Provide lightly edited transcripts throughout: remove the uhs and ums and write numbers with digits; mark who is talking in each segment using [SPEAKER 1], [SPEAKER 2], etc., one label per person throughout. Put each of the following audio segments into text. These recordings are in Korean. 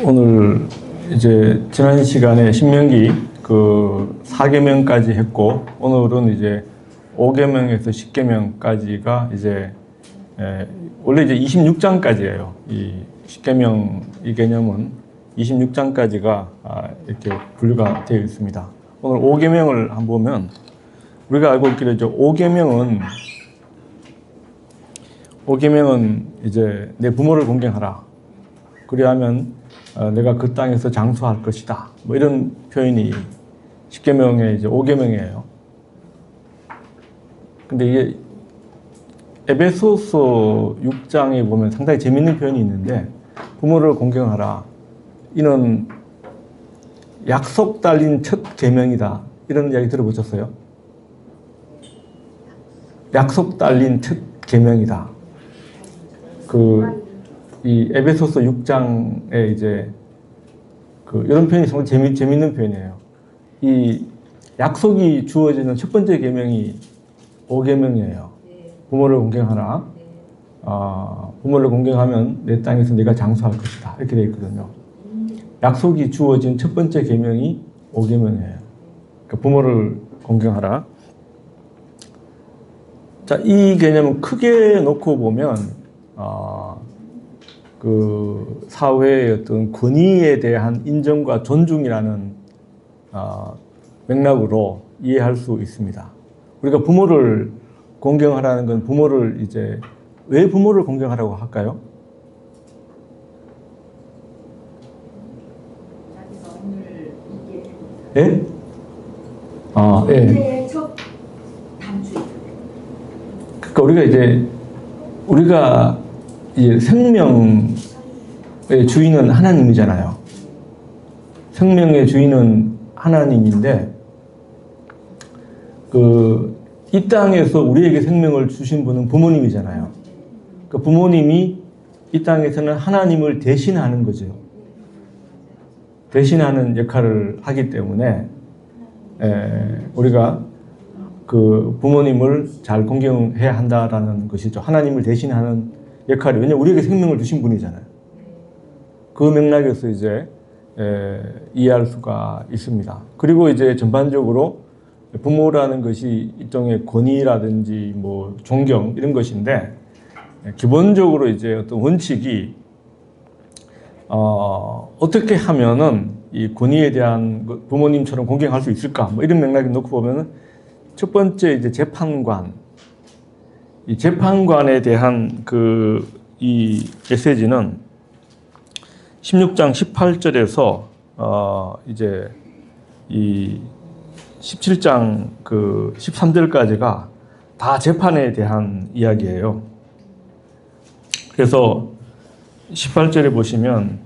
[SPEAKER 1] 오늘 이제 지난 시간에 신명기 그 4계명까지 했고, 오늘은 이제 5계명에서 10계명까지가 이제 원래 이제 26장까지예요. 이 10계명 이 개념은 26장까지가 이렇게 분류가 되어 있습니다. 오늘 5계명을 한번 보면, 우리가 알고 있기로 이제 5계명은 이제 내 부모를 공경하라. 그리하면 내가 그 땅에서 장수할 것이다. 뭐 이런 표현이 10계명의 이제 5계명이에요. 근데 이게 에베소서 6장에 보면 상당히 재밌는 표현이 있는데, 부모를 공경하라. 이는 약속 달린 첫 계명이다. 이런 이야기 들어보셨어요? 약속 달린 첫 계명이다. 이 에베소서 6장에 이제 이런 표현이 정말 재밌는 표현이에요. 이 약속이 주어지는 첫 번째 계명이 5계명이에요. 부모를 공경하라. 부모를 공경하면 내 땅에서 네가 장수할 것이다. 이렇게 되어 있거든요. 약속이 주어진 첫 번째 계명이 5계명이에요. 그러니까 부모를 공경하라. 자, 이 개념은 크게 놓고 보면 그 사회의 어떤 권위에 대한 인정과 존중이라는 맥락으로 이해할 수 있습니다. 우리가 부모를 공경하라는 건 부모를 이제 왜 부모를 공경하라고 할까요? 예? 예. 그러니까 우리가 이제 생명의 주인은 하나님이잖아요. 생명의 주인은 하나님인데, 이 땅에서 우리에게 생명을 주신 분은 부모님이잖아요. 그 부모님이 이 땅에서는 하나님을 대신하는 거죠. 대신하는 역할을 하기 때문에 우리가 그 부모님을 잘 공경해야 한다라는 것이죠. 하나님을 대신하는 역할이, 왜냐하면 우리에게 생명을 주신 분이잖아요. 그 맥락에서 이제 이해할 수가 있습니다. 그리고 이제 전반적으로 부모라는 것이 일종의 권위라든지 뭐 존경 이런 것인데, 기본적으로 이제 어떤 원칙이 어떻게 하면은 이 권위에 대한 부모님처럼 공경할 수 있을까? 뭐 이런 맥락을 놓고 보면은, 첫 번째 이제 재판관, 이 재판관에 대한 이 메시지는 16장 18절에서 이제 이 17장 13절까지가 다 재판에 대한 이야기예요. 그래서 18절에 보시면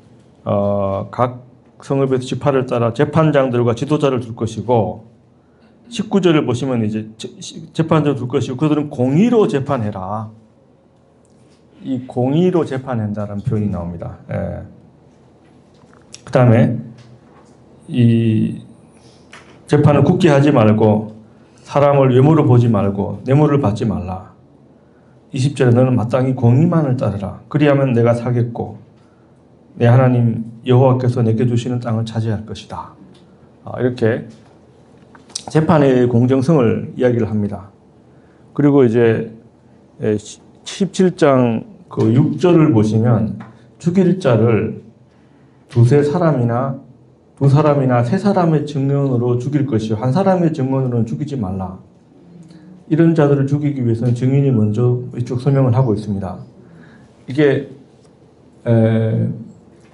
[SPEAKER 1] 각 성읍에서 지파를 따라 재판장들과 지도자를 둘 것이고, 19절을 보시면 이제 재판장을 둘 것이고, 그들은 공의로 재판해라. 이 공의로 재판한다는 표현이 나옵니다. 그 다음에 이 재판을 굳게 하지 말고, 사람을 외모로 보지 말고 뇌물을 받지 말라. 20절에 너는 마땅히 공의만을 따르라. 그리하면 내가 살겠고 내 하나님 여호와께서 내게 주시는 땅을 차지할 것이다. 이렇게 재판의 공정성을 이야기를 합니다. 그리고 이제 17장 6절을 보시면, 죽일 자를 두 사람이나 세 사람의 증언으로 죽일 것이요 한 사람의 증언으로는 죽이지 말라. 이런 자들을 죽이기 위해서는 증인이 먼저 이쪽 설명을 하고 있습니다. 이게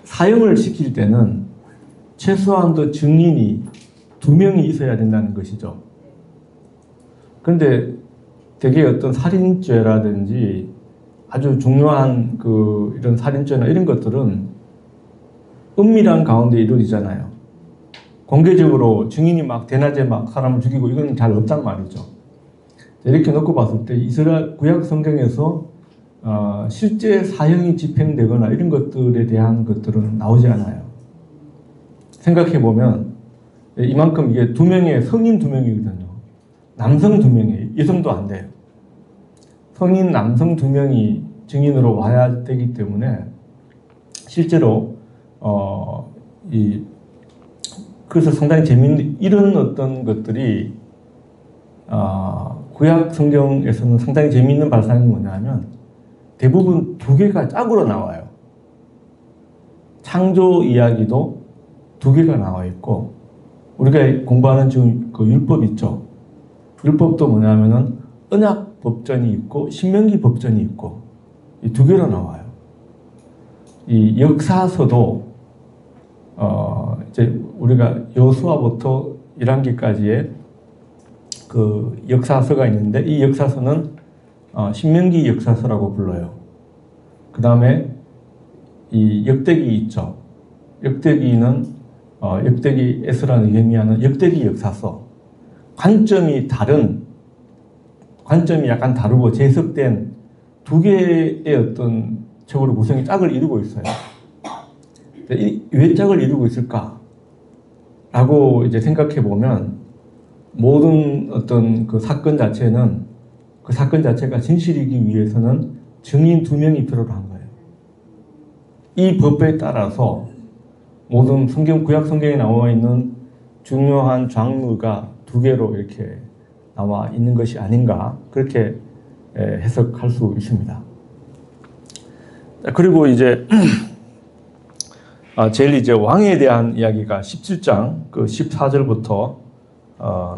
[SPEAKER 1] 사형을 시킬 때는 최소한도 증인이 2명이 있어야 된다는 것이죠. 그런데 되게 어떤 살인죄라든지 아주 중요한 이런 살인죄나 이런 것들은 은밀한 가운데 이루어지잖아요. 공개적으로 증인이 막 대낮에 막 사람을 죽이고 이건 잘 없단 말이죠. 이렇게 놓고 봤을 때 이스라엘 구약 성경에서 실제 사형이 집행되거나 이런 것들에 대한 것들은 나오지 않아요. 생각해보면 이만큼 이게 성인 2명이거든요. 남성 2명이에요. 여성도 안 돼요. 성인 남성 2명이 증인으로 와야 되기 때문에 실제로 그래서 상당히 재밌는 이런 어떤 것들이 구약 성경에서는 상당히 재미있는 발상이 뭐냐면 대부분 두 개가 짝으로 나와요. 창조 이야기도 두 개가 나와 있고 우리가 공부하는 지금 그 율법 있죠. 율법도 뭐냐면은 언약 법전이 있고 신명기 법전이 있고 이 두 개로 나와요. 이 역사서도 이제 우리가 여호수아부터 열왕기까지의 그 역사서가 있는데 이 역사서는 신명기 역사서라고 불러요. 그 다음에 이 역대기 있죠. 역대기는 역대기 에스라 느헤미야는 역대기 역사서. 관점이 약간 다르고 재석된 두 개의 어떤 책으로 구성이 짝을 이루고 있어요. 왜 짝을 이루고 있을까? 라고 이제 생각해 보면 모든 어떤 그 사건 자체는 그 사건 자체가 진실이기 위해서는 증인 두 명이 필요로 한 거예요. 이 법에 따라서 모든 구약 성경에 나와 있는 중요한 장르가 두 개로 이렇게 나와 있는 것이 아닌가 그렇게 해석할 수 있습니다. 그리고 이제 제일 이제 왕에 대한 이야기가 17장 그 14절부터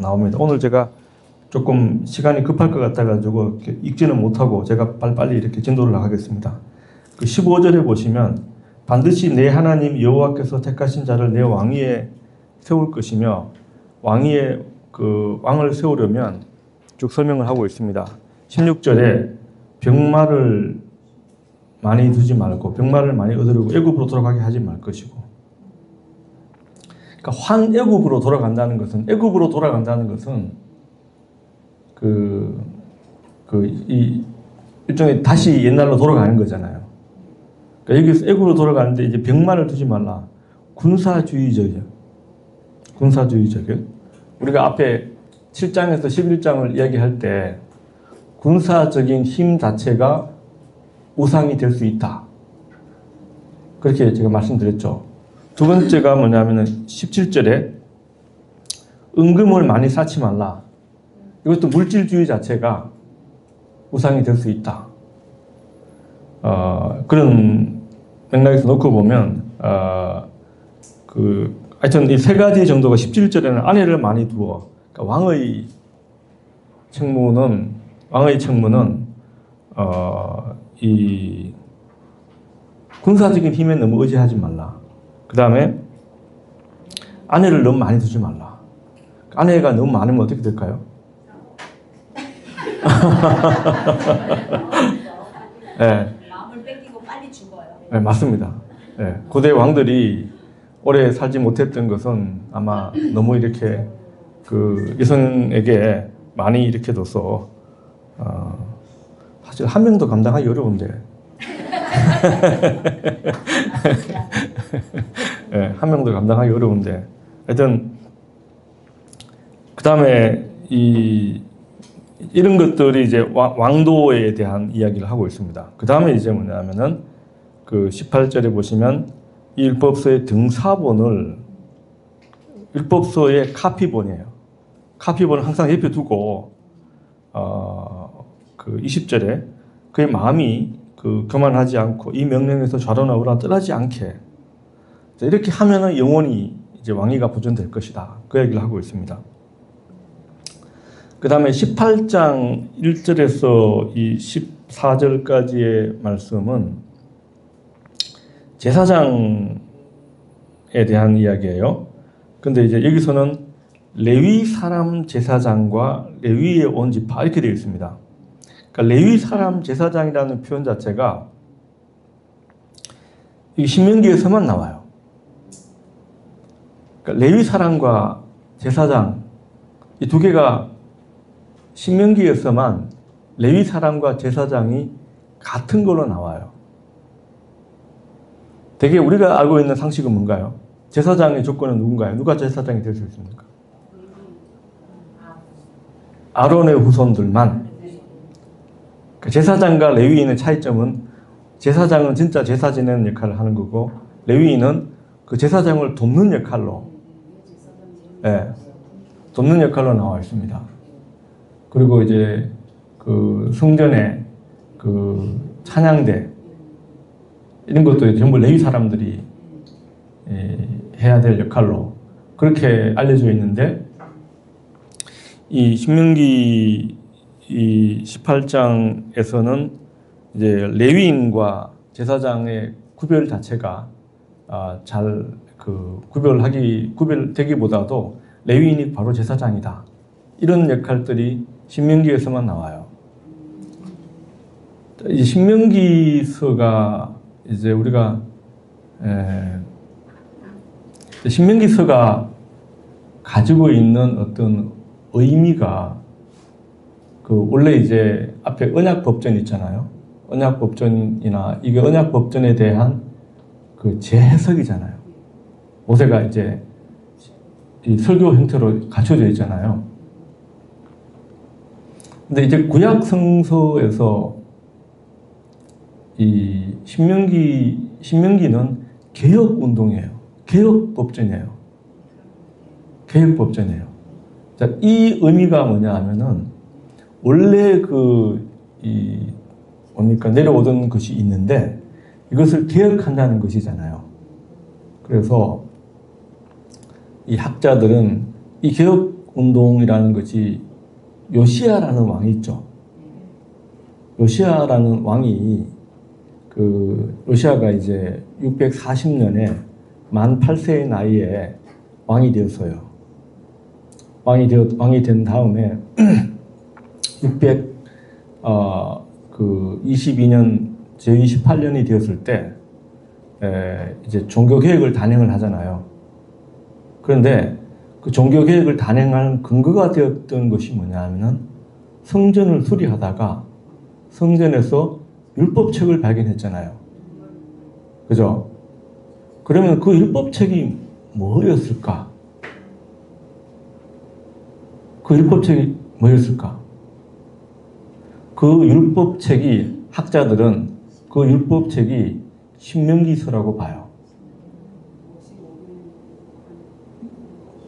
[SPEAKER 1] 나옵니다. 오늘 제가 조금 시간이 급할 것 같아가지고 읽지는 못하고 제가 빨리 이렇게 진도를 나가겠습니다. 그 15절에 보시면 반드시 내 하나님 여호와께서 택하신 자를 내 왕위에 세울 것이며 왕위에 그 왕을 세우려면 쭉 설명을 하고 있습니다. 16절에 병마를 많이 두지 말고 병마를 많이 얻으려고 애굽으로 돌아가게 하지 말 것이고 그러니까 환애굽으로 돌아간다는 것은 이 일종의 다시 옛날로 돌아가는 거잖아요. 그러니까 여기서 애굽으로 돌아가는데 이제 병마를 두지 말라. 군사주의적이에요. 우리가 앞에 7장에서 11장을 이야기할 때 군사적인 힘 자체가 우상이 될 수 있다. 그렇게 제가 말씀드렸죠. 두 번째가 뭐냐면은 17절에 은금을 많이 쌓지 말라. 이것도 물질주의 자체가 우상이 될 수 있다. 그런 맥락에서 놓고 보면 하여튼 이 세 가지 정도가 17절에는 아내를 많이 두어. 그러니까 왕의 책무는 이 군사적인 힘에 너무 의지하지 말라. 그 다음에 아내를 너무 많이 두지 말라. 아내가 너무 많으면 어떻게 될까요? 네.
[SPEAKER 2] 마음을 뺏기고 빨리 죽어요.
[SPEAKER 1] 네, 맞습니다. 네. 고대 왕들이 오래 살지 못했던 것은 아마 너무 이렇게 그 여성에게 많이 이렇게 둬서 사실 한 명도 감당하기 어려운데 네, 한 명도 감당하기 어려운데 하여튼 그 다음에 이런 것들이 이제 왕도에 대한 이야기를 하고 있습니다. 그 다음에 이제 뭐냐면은 그 18절에 보시면 이 율법서의 등사본을 율법서의 카피본이에요. 카피본을 항상 옆에 두고 그 20절에 그의 마음이 교만하지 않고 이 명령에서 좌로나 우로나 떠나지 않게 이렇게 하면은 영원히 이제 왕위가 보존될 것이다. 그 얘기를 하고 있습니다. 그 다음에 18장 1절에서 이 14절까지의 말씀은 제사장에 대한 이야기예요. 근데 이제 여기서는 레위 사람 제사장과 레위의 온 지파 이렇게 되어 있습니다. 그러니까 레위 사람 제사장이라는 표현 자체가 이 신명기에서만 나와요. 그러니까 레위 사람과 제사장 이 두 개가 신명기에서만 레위 사람과 제사장이 같은 걸로 나와요. 되게 우리가 알고 있는 상식은 뭔가요? 제사장의 조건은 누군가요? 누가 제사장이 될 수 있습니까? 아론의 후손들만. 제사장과 레위인의 차이점은 제사장은 진짜 제사 지내는 역할을 하는 거고 레위인은 그 제사장을 돕는 역할로, 예, 돕는 역할로 나와 있습니다. 그리고 이제 그 성전에 그 찬양대 이런 것도 전부 레위 사람들이 해야 될 역할로 그렇게 알려져 있는데, 이 신명기 이 18장에서는 이제 레위인과 제사장의 구별 자체가 잘 구별되기보다도 레위인이 바로 제사장이다, 이런 역할들이 신명기에서만 나와요. 이 신명기서가 이제 우리가 신명기서가 가지고 있는 어떤 의미가 원래 이제 앞에 언약법전 있잖아요. 언약법전이나 이게 언약법전에 대한 그 재해석이잖아요. 모세가 이제 이 설교 형태로 갖춰져 있잖아요. 근데 이제 구약 성서에서 이 신명기는 개혁 운동이에요. 개혁 법전이에요. 개혁 법전이에요. 자, 이 의미가 뭐냐 하면은 원래 내려오던 것이 있는데 이것을 개혁한다는 것이잖아요. 그래서 이 학자들은 이 개혁 운동이라는 것이 요시야라는 왕이 있죠. 요시야라는 왕이 요시야가 이제 640년에 만 8세의 나이에 왕이 되었어요. 왕이 된 다음에 622년 제28년이 되었을 때 이제 종교 개혁을 단행을 하잖아요. 그런데 그 종교 개혁을 단행하는 근거가 되었던 것이 뭐냐면은 성전을 수리하다가 성전에서 율법책을 발견했잖아요. 그죠? 그러면 그 율법책이 뭐였을까? 그 율법책이 뭐였을까? 그 율법책이, 학자들은 그 율법책이 신명기서라고 봐요.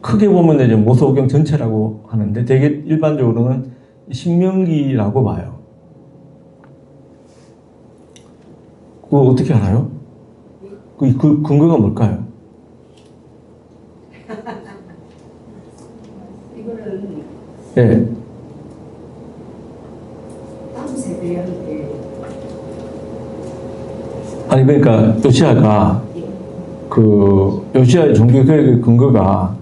[SPEAKER 1] 크게 보면 이제 모세오경 전체라고 하는데 되게 일반적으로는 신명기라고 봐요. 그거 어떻게 알아요? 그 근거가 뭘까요?
[SPEAKER 3] 이거는
[SPEAKER 1] 예.
[SPEAKER 3] 다음 세대한테
[SPEAKER 1] 아니 그러니까 요시야의 종교 개혁의 근거가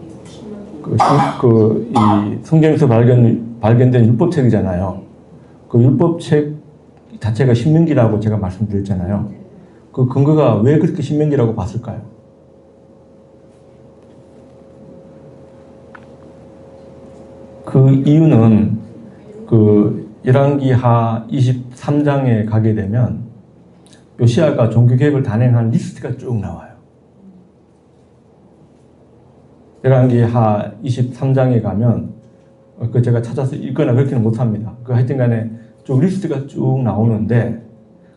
[SPEAKER 1] 이 성경에서 발견된 율법책이잖아요. 그 율법책 자체가 신명기라고 제가 말씀드렸잖아요. 그 근거가 왜 그렇게 신명기라고 봤을까요? 그 이유는 열왕기하 23장에 가게 되면 요시야가 종교개혁을 단행한 리스트가 쭉 나와요. 열왕기하 23장에 가면 제가 찾아서 읽거나 그렇게는 못합니다. 하여튼 간에 쭉 리스트가 쭉 나오는데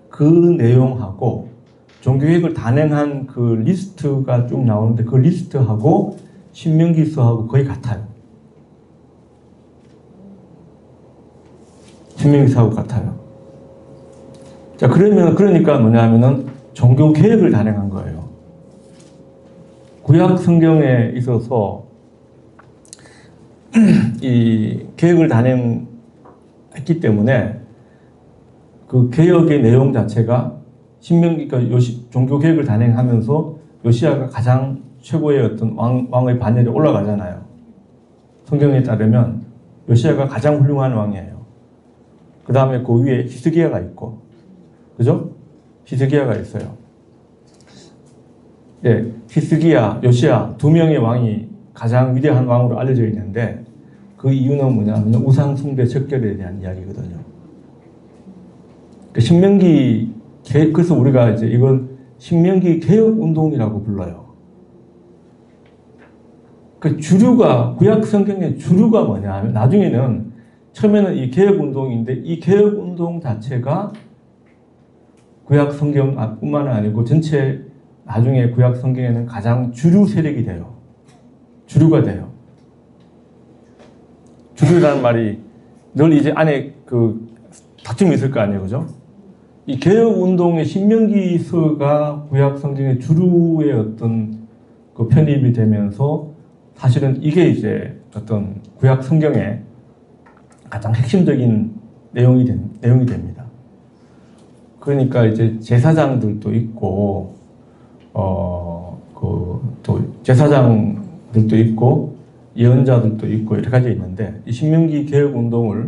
[SPEAKER 1] 그 내용하고 종교개혁을 단행한 그 리스트가 쭉 나오는데 그 리스트하고 신명기서하고 거의 같아요. 신명기서하고 같아요. 자, 그러니까 뭐냐면은 종교개혁을 단행한 거예요. 구약 성경에 있어서 이 개혁을 단행했기 때문에 그 개혁의 내용 자체가 그러니까 종교 개혁을 단행하면서 요시야가 가장 최고의 어떤 왕의 반열에 올라가잖아요. 성경에 따르면 요시야가 가장 훌륭한 왕이에요. 그 다음에 그 위에 히스기야가 있고, 그죠? 히스기야가 있어요. 예, 히스기야, 요시야 두 명의 왕이 가장 위대한 왕으로 알려져 있는데 그 이유는 뭐냐면 우상 숭배 적결에 대한 이야기거든요. 그래서 우리가 이제 이걸 신명기 개혁 운동이라고 불러요. 그 주류가, 구약 성경의 주류가 뭐냐 하면 나중에는 처음에는 이 개혁 운동인데 이 개혁 운동 자체가 구약 성경뿐만 아니고 전체 나중에 구약 성경에는 가장 주류 세력이 돼요. 주류가 돼요. 주류라는 말이 늘 이제 안에 그 다툼이 있을 거 아니에요, 그죠? 이 개혁 운동의 신명기서가 구약 성경의 주류의 어떤 그 편입이 되면서 사실은 이게 이제 어떤 구약 성경의 가장 핵심적인 내용이 됩니다. 그러니까 이제 제사장들도 있고, 또 제사장들도 있고, 예언자들도 있고, 여러 가지 있는데, 이 신명기 개혁 운동에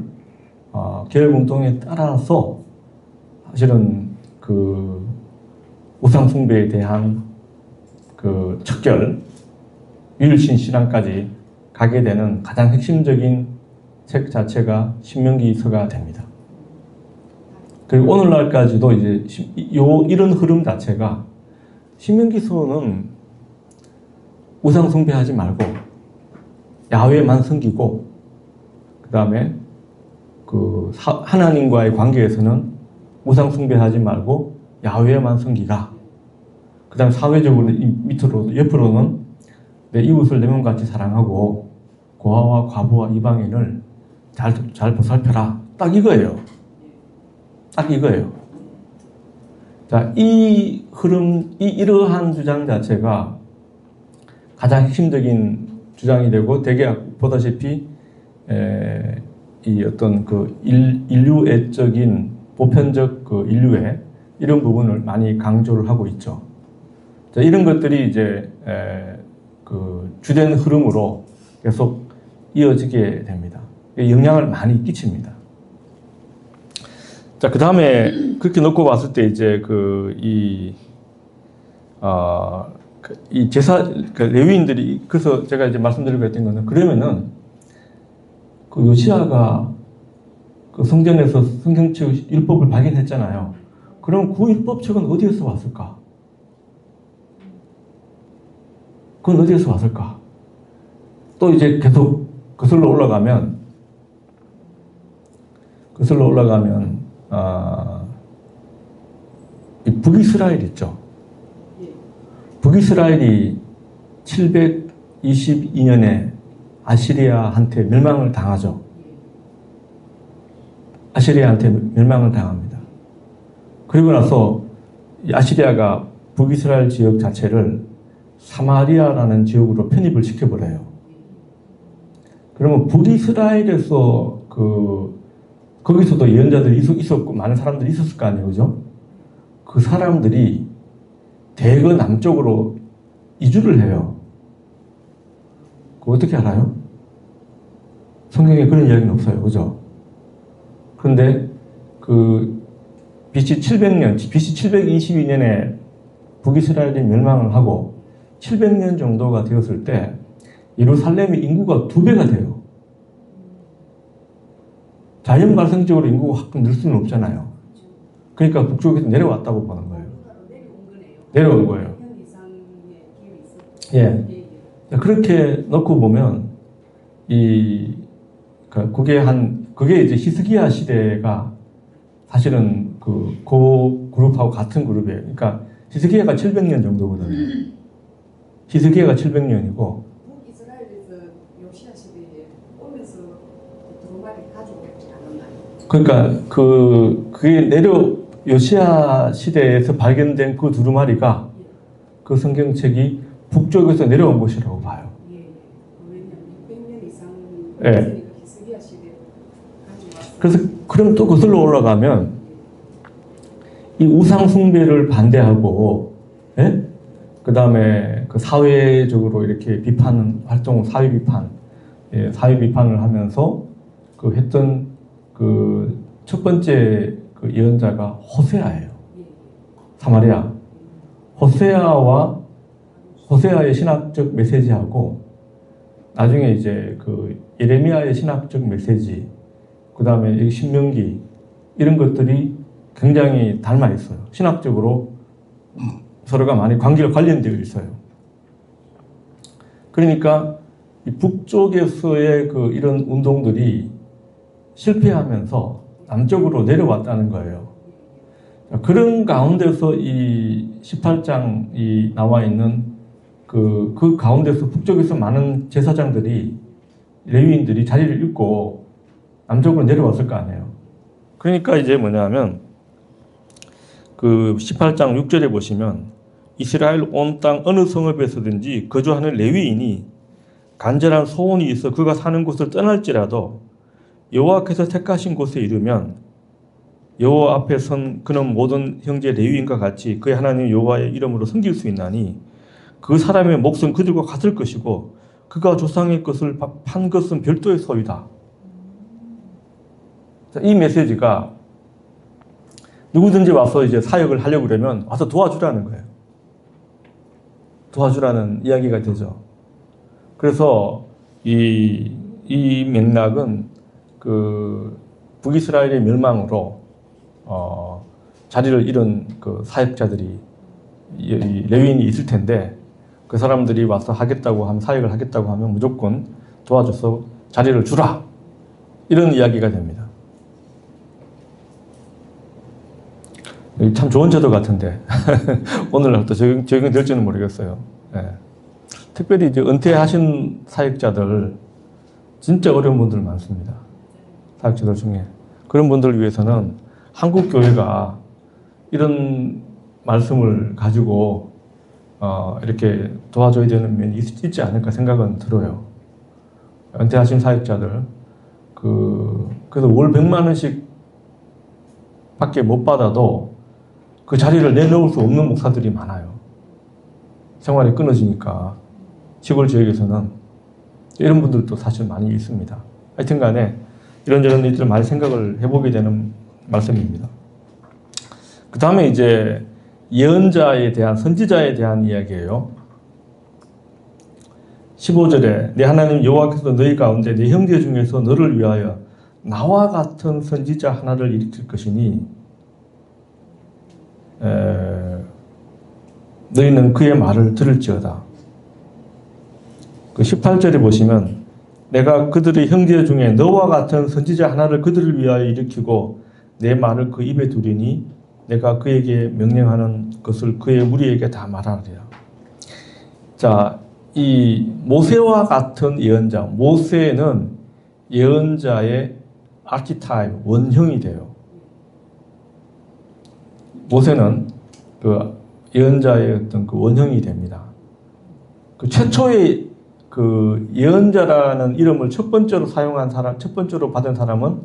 [SPEAKER 1] 따라서 사실은 그 우상숭배에 대한 그 척결, 유일신 신앙까지 가게 되는 가장 핵심적인 책 자체가 신명기서가 됩니다. 그리고 오늘날까지도 이제 이런 흐름 자체가 신명기서는 우상숭배하지 말고 야훼만 섬기고 그 다음에 그 하나님과의 관계에서는 우상숭배하지 말고 야훼만 섬기라. 그 다음에 사회적으로 옆으로는 내 이웃을 내 몸같이 사랑하고 고아와 과부와 이방인을 잘 보살펴라. 딱 이거예요. 딱 이거예요. 자, 이 흐름, 이러한 주장 자체가 가장 핵심적인 주장이 되고, 대개 보다시피, 이 어떤 그 인류애적인, 보편적 그 인류애, 이런 부분을 많이 강조를 하고 있죠. 자, 이런 것들이 이제, 그 주된 흐름으로 계속 이어지게 됩니다. 영향을 많이 끼칩니다. 자, 그 다음에 그렇게 놓고 봤을 때 이제 이 레위인들이, 그래서 제가 이제 말씀드리고 했던 거는, 그러면은 그 요시야가 그 성전에서 성경책 율법을 발견했잖아요. 그럼 그 율법책은 어디에서 왔을까? 그건 어디에서 왔을까? 또 이제 계속 거슬러 올라가면 이 북이스라엘 있죠. 북이스라엘이 722년에 아시리아한테 멸망을 당하죠. 아시리아한테 멸망을 당합니다. 그리고 나서 아시리아가 북이스라엘 지역 자체를 사마리아라는 지역으로 편입을 시켜버려요. 그러면 북이스라엘에서 거기서도 예언자들이 있었고 많은 사람들이 있었을 거 아니에요, 그죠? 그 사람들이 대거 남쪽으로 이주를 해요. 그거 어떻게 알아요? 성경에 그런 이야기는 없어요, 그죠? 그런데 BC 722년에 북이스라엘이 멸망을 하고 700년 정도가 되었을 때 예루살렘의 인구가 2배가 돼요. 자연 발생적으로 인구가 확 늘 수는 없잖아요. 그러니까 북쪽에서 내려왔다고 보는 거예요. 내려온 거예요. 예. 그렇게 놓고 보면 그게 이제 히스기야 시대가 사실은 그 그룹하고 같은 그룹이에요. 그러니까 히스기야가 700년 정도거든요. 히스기야가 700년이고
[SPEAKER 3] 북이스라엘에서 요시야 시대에 오면서 두루마리 가지고 있지 않았나요?
[SPEAKER 1] 그러니까 그게 요시야 시대에서 발견된 그 두루마리가 그 성경책이 북쪽에서 내려온 것이라고 봐요.
[SPEAKER 3] 예. 왜냐면 600년 이상
[SPEAKER 1] 예.
[SPEAKER 3] 히스기야 시대 가져와서
[SPEAKER 1] 그래서 그럼 또 거슬러 올라가면 이 우상 숭배를 반대하고, 예? 그 다음에 그 사회적으로 이렇게 비판 활동, 사회 비판을 하면서 했던 첫 번째 예언자가 호세아예요. 사마리아. 호세아의 신학적 메시지하고 나중에 이제 예레미야의 신학적 메시지, 그 다음에 여기 신명기 이런 것들이 굉장히 닮아 있어요. 신학적으로 서로가 많이 관련되어 있어요. 그러니까 이 북쪽에서의 이런 운동들이 실패하면서 남쪽으로 내려왔다는 거예요. 그런 가운데서 이 18장이 나와 있는 그 가운데서 북쪽에서 많은 제사장들이 레위인들이 자리를 잃고 남쪽으로 내려왔을 거 아니에요. 그러니까 이제 뭐냐면 그 18장 6절에 보시면 이스라엘 온 땅 어느 성읍에서든지 거주하는 레위인이 간절한 소원이 있어 그가 사는 곳을 떠날지라도 여호와께서 택하신 곳에 이르면 여호와 앞에 선 그는 모든 형제 레위인과 같이 그의 하나님 여호와의 이름으로 섬길 수 있나니 그 사람의 몫은 그들과 같을 것이고 그가 조상의 것을 판 것은 별도의 소유다. 이 메시지가 누구든지 와서 이제 사역을 하려고 그러면 와서 도와주라는 거예요. 도와주라는 이야기가 되죠. 그래서 이 맥락은 그 북이스라엘의 멸망으로 자리를 잃은 그 사역자들이 레위인이 있을 텐데 그 사람들이 와서 하겠다고 하면 사역을 하겠다고 하면 무조건 도와줘서 자리를 주라 이런 이야기가 됩니다. 참 좋은 제도 같은데 오늘 또 적용될지는 모르겠어요. 네. 특별히 이제 은퇴하신 사역자들 진짜 어려운 분들 많습니다. 사역자들 중에 그런 분들을 위해서는 한국 교회가 이런 말씀을 가지고 이렇게 도와줘야 되는 면이 있지 않을까 생각은 들어요. 은퇴하신 사역자들 그래서 월 100만 원씩 밖에 못 받아도 그 자리를 내놓을 수 없는 목사들이 많아요. 생활이 끊어지니까 시골 지역에서는 이런 분들도 사실 많이 있습니다. 하여튼 간에 이런저런 일들 많이 생각을 해보게 되는 말씀입니다. 그 다음에 이제 예언자에 대한 선지자에 대한 이야기예요. 15절에 내 하나님 여호와께서 너희 가운데 내 형제 중에서 너를 위하여 나와 같은 선지자 하나를 일으킬 것이니 너희는 그의 말을 들을지어다. 그 18절에 보시면 내가 그들의 형제 중에 너와 같은 선지자 하나를 그들을 위하여 일으키고 내 말을 그 입에 두리니 내가 그에게 명령하는 것을 그의 무리에게 다 말하리라. 자, 이 모세와 같은 예언자, 모세는 예언자의 아키타입, 원형이 돼요. 모세는 그 예언자의 어떤 그 원형이 됩니다. 그 최초의 그 예언자라는 이름을 첫 번째로 사용한 사람, 첫 번째로 받은 사람은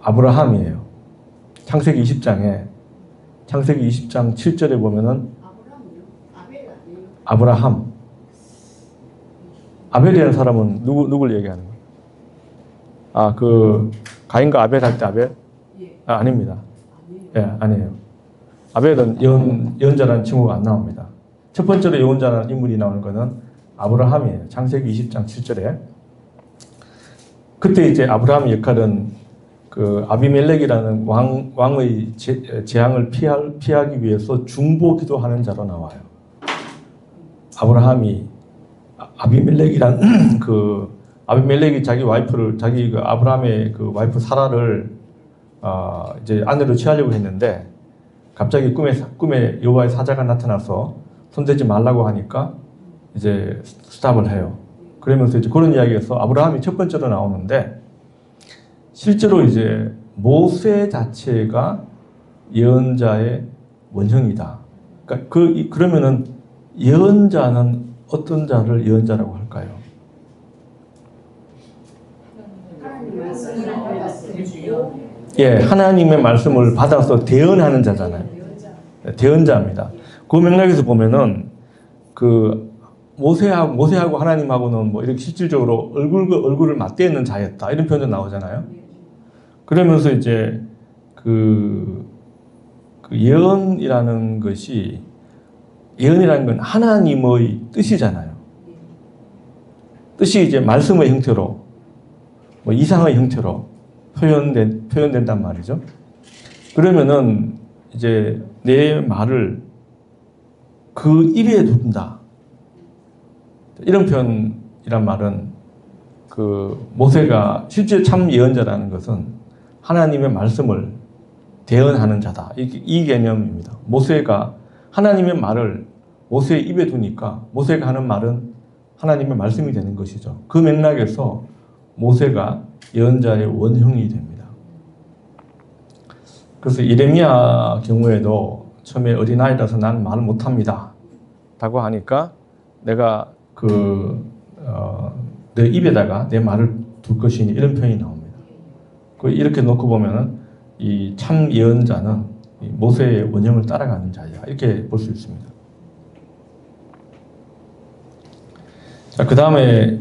[SPEAKER 1] 아브라함이에요. 창세기 20장 7절에 보면은 아브라함. 아벨이라는 사람은 누굴 얘기하는 거예요? 아, 그 가인과 아벨 할 때 아벨? 아, 아닙니다. 예, 아니에요. 아벨은 예언자라는 칭호가 안 나옵니다. 첫 번째로 예언자라는 인물이 나오는 것은 아브라함이에요. 창세기 20장 7절에. 그때 이제 아브라함의 역할은 그 아비멜렉이라는 왕의 재앙을 피하기 위해서 중보 기도하는 자로 나와요. 아브라함이 아비멜렉이란 아비멜렉이 자기 그 아브라함의 그 와이프 사라를 이제 아내로 취하려고 했는데 갑자기 꿈에 여호와의 사자가 나타나서 손대지 말라고 하니까 이제 스탑을 해요. 그러면서 이제 그런 이야기에서 아브라함이 첫 번째로 나오는데 실제로 이제 모세 자체가 예언자의 원형이다. 그러니까 그러면은 예언자는 어떤 자를 예언자라고 할까요? 예, 하나님의 말씀을 받아서 대언하는 자잖아요. 대언자입니다. 그 맥락에서 보면은 그 모세하고 하나님하고는 뭐 이렇게 실질적으로 얼굴을 맞대는 자였다 이런 표현도 나오잖아요. 그러면서 이제 그 예언이라는 건 하나님의 뜻이잖아요. 뜻이 이제 말씀의 형태로, 뭐 이상의 형태로 표현된단 말이죠. 그러면은 이제 내 말을 그 입에 둔다. 이런 표현이란 말은 그 모세가 실제 참 예언자라는 것은 하나님의 말씀을 대언하는 자다. 이 개념입니다. 모세가 하나님의 말을 모세의 입에 두니까 모세가 하는 말은 하나님의 말씀이 되는 것이죠. 그 맥락에서 모세가 예언자의 원형이 됩니다. 그래서 예레미야 경우에도 처음에 어린아이라서 나는 말을 못합니다 라고 하니까 내가 내 입에다가 내 말을 둘 것이니 이런 표현이 나옵니다. 이렇게 놓고 보면은 이 참 예언자는 모세의 원형을 따라가는 자야 이렇게 볼 수 있습니다. 자, 그 다음에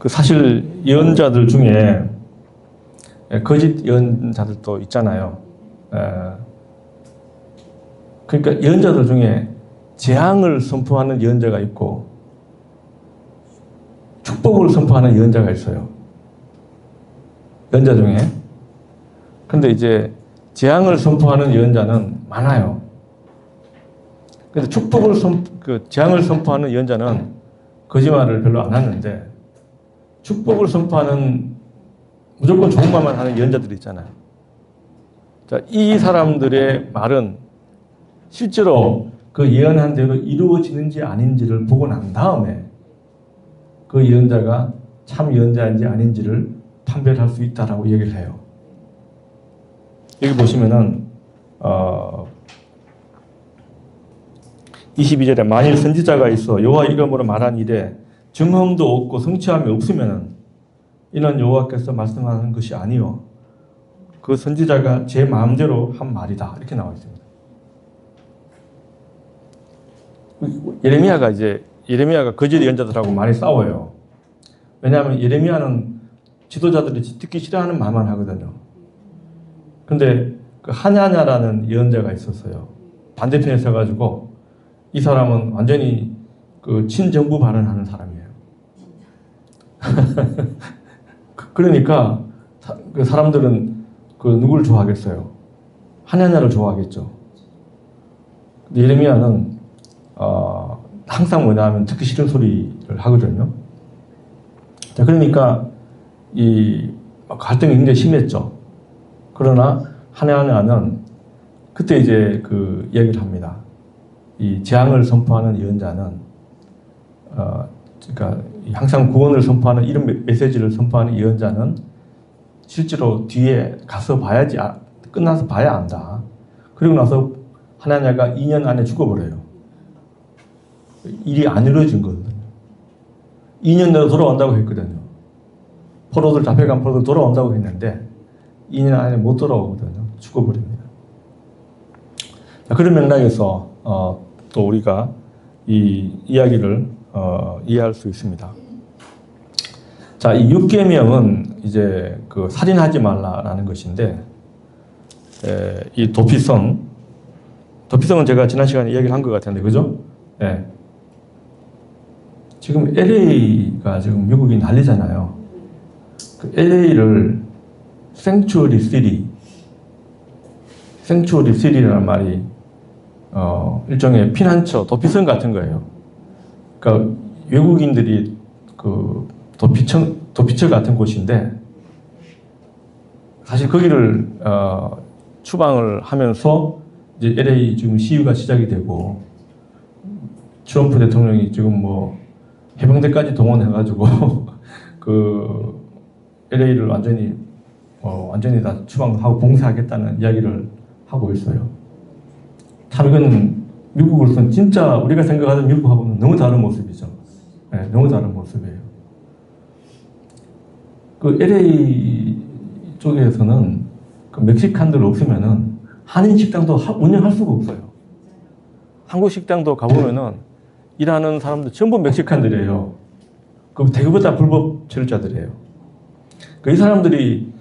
[SPEAKER 1] 사실 예언자들 중에 거짓 예언자들도 있잖아요. 그러니까 예언자들 중에 재앙을 선포하는 예언자가 있고 축복을 선포하는 예언자가 있어요. 예언자 중에. 근데 이제 재앙을 선포하는 예언자는 많아요. 근데 재앙을 선포하는 예언자는 거짓말을 별로 안 하는데 축복을 선포하는 무조건 좋은 말만 하는 예언자들이 있잖아요. 자, 이 사람들의 말은 실제로 그 예언한 대로 이루어지는지 아닌지를 보고 난 다음에 그 예언자가 참 예언자인지 아닌지를 판별할 수 있다라고 얘기를 해요. 여기 보시면은 22절에 만일 선지자가 있어 여호와 이름으로 말한 일에 증언도 없고 성취함이 없으면은 이는 여호와께서 말씀하는 것이 아니요 그 선지자가 제 마음대로 한 말이다 이렇게 나와 있습니다. 예레미야가 거짓 예언자들하고 많이 싸워요. 왜냐하면 예레미야는 지도자들이 듣기 싫어하는 말만 하거든요. 근데 그 하냐냐라는 예언자가 있었어요. 반대편에 서가지고 이 사람은 완전히 그 친정부 발언하는 사람이에요. 그러니까 그 사람들은 그 누굴 좋아하겠어요? 하냐냐를 좋아하겠죠. 근데 예레미야는 항상 뭐냐면 듣기 싫은 소리를 하거든요. 자, 그러니까 이 갈등이 굉장히 심했죠. 그러나 하냐냐는 그때 이제 그 얘기를 합니다. 이 재앙을 선포하는 예언자는 그러니까 항상 구원을 선포하는 이런 메시지를 선포하는 예언자는 실제로 뒤에 가서 봐야지 끝나서 봐야 안다. 그리고 나서 하나냐가 2년 안에 죽어버려요. 일이 안 이루어진 거거든요. 2년 내로 돌아온다고 했거든요. 잡혀간 포로들 돌아온다고 했는데 2년 안에 못 돌아오거든요. 죽어버립니다. 그런 맥락에서 또 우리가 이 이야기를 이해할 수 있습니다. 자, 이 6계명은 이제 그 살인하지 말라라는 것인데 이 도피성은 제가 지난 시간에 이야기를 한 것 같은데 그죠? 네. 지금 LA가 지금 미국이 난리잖아요. 그 LA를 Sanctuary City라는 말이 일종의 피난처, 도피성 같은 거예요. 그러니까 외국인들이 그 도피처 같은 곳인데 사실 거기를 추방을 하면서 이제 LA 지금 시위가 시작이 되고 트럼프 대통령이 지금 뭐 해병대까지 동원해가지고 그 LA를 완전히 다 추방하고 봉쇄하겠다는 이야기를 하고 있어요. 참 이건 미국으로서는 진짜 우리가 생각하는 미국하고는 너무 다른 모습이죠. 네, 너무 다른 모습이에요. 그 LA 쪽에서는 그 멕시칸들 없으면은 한인 식당도 운영할 수가 없어요. 한국 식당도 가보면은 일하는 사람들 전부 멕시칸들이에요. 그 대부분 불법 체류자들이에요. 이 사람들이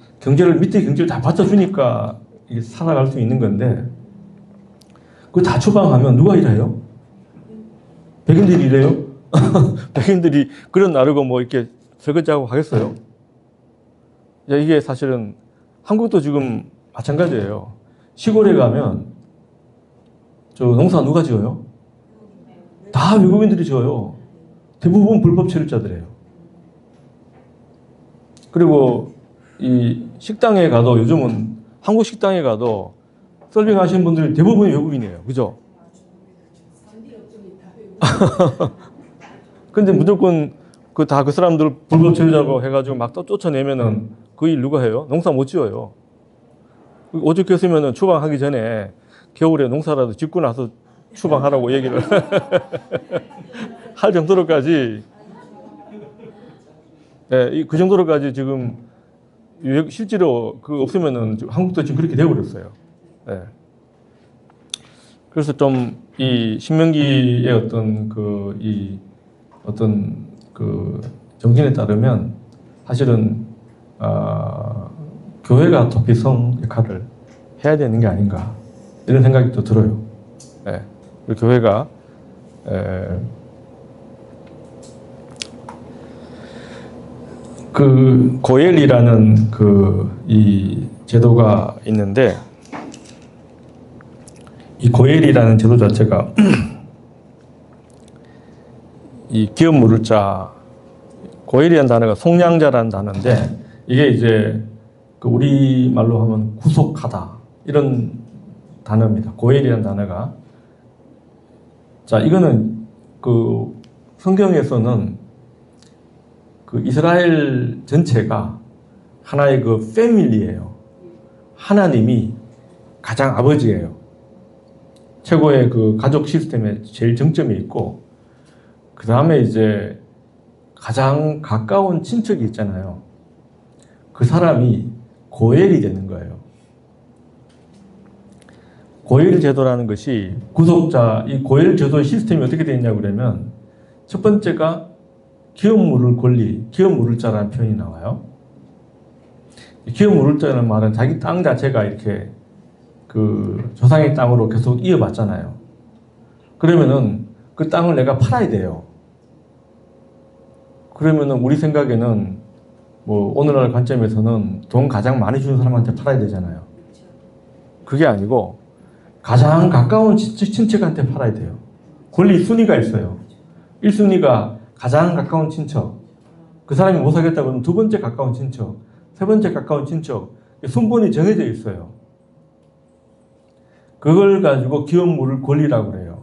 [SPEAKER 1] 밑에 경제를 다 받쳐주니까 이게 살아갈 수 있는 건데, 그거 다 추방하면 누가 일해요? 백인들이 일해요? 백인들이 그런 나르고 뭐 이렇게 설거지하고 하겠어요? 이게 사실은 한국도 지금 마찬가지예요. 시골에 가면 저 농사 누가 지어요? 다 외국인들이 지어요. 대부분 불법 체류자들이에요. 그리고 이 식당에 가도 요즘은 한국 식당에 가도 서빙 하시는 분들이 대부분 외국인이에요. 그죠?
[SPEAKER 3] 3D 업종이 다 배우고
[SPEAKER 1] 근데 무조건 그 사람들 불법 체류자고 해가지고 막 또 쫓아내면은 그 일 누가 해요? 농사 못 지어요. 오죽했으면은 추방하기 전에 겨울에 농사라도 짓고 나서 추방하라고 얘기를 할 정도로까지, 예, 그 정도로까지 지금 실제로 그 없으면은 한국도 지금 그렇게 되어버렸어요. 예. 그래서 좀 이 신명기의 어떤 정신에 따르면 사실은 교회가 도피성 역할을 해야 되는 게 아닌가 이런 생각이 또 들어요. 예. 그리고 교회가 그 고엘이라는 이 제도가 있는데, 이 고엘이라는 제도 자체가 이 기업 물을 자, 고엘이라는 단어가 속량자라는 단어인데, 이게 이제 그 우리 말로 하면 구속하다 이런 단어입니다. 고엘이라는 단어가. 자, 이거는 그 성경에서는 그 이스라엘 전체가 하나의 그 패밀리예요. 하나님이 가장 아버지예요. 최고의 그 가족 시스템에 제일 정점이 있고, 그 다음에 이제 가장 가까운 친척이 있잖아요. 그 사람이 고엘이 되는 거예요. 고엘 제도라는 것이 구속자, 이 고엘 제도의 시스템이 어떻게 되어 있냐고 그러면, 첫 번째가 기업 물을 권리, 기업 물을 자라는 표현이 나와요. 기업 물을 자라는 말은 자기 땅 자체가 이렇게 그 조상의 땅으로 계속 이어봤잖아요. 그러면은 그 땅을 내가 팔아야 돼요. 그러면은 우리 생각에는 뭐 오늘날 관점에서는 돈 가장 많이 주는 사람한테 팔아야 되잖아요. 그게 아니고 가장 가까운 친척한테 팔아야 돼요. 권리 순위가 있어요. 1순위가 가장 가까운 친척. 그 사람이 못 사겠다 그러면 두 번째 가까운 친척, 세 번째 가까운 친척. 순번이 정해져 있어요. 그걸 가지고 기업 물을 권리라고 그래요.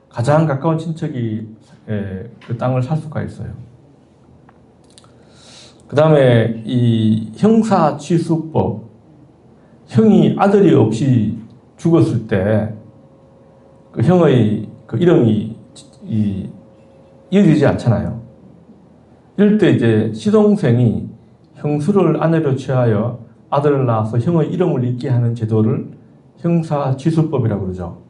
[SPEAKER 1] 가장 가까운 친척이 그 땅을 살 수가 있어요. 그 다음에 이 형사취수법, 형이 아들이 없이 죽었을 때 그 형의 그 이름이 이어지지 않잖아요. 이럴 때 이제 시동생이 형수를 아내로 취하여 아들을 낳아서 형의 이름을 잊게 하는 제도를 형사취수법이라고 그러죠.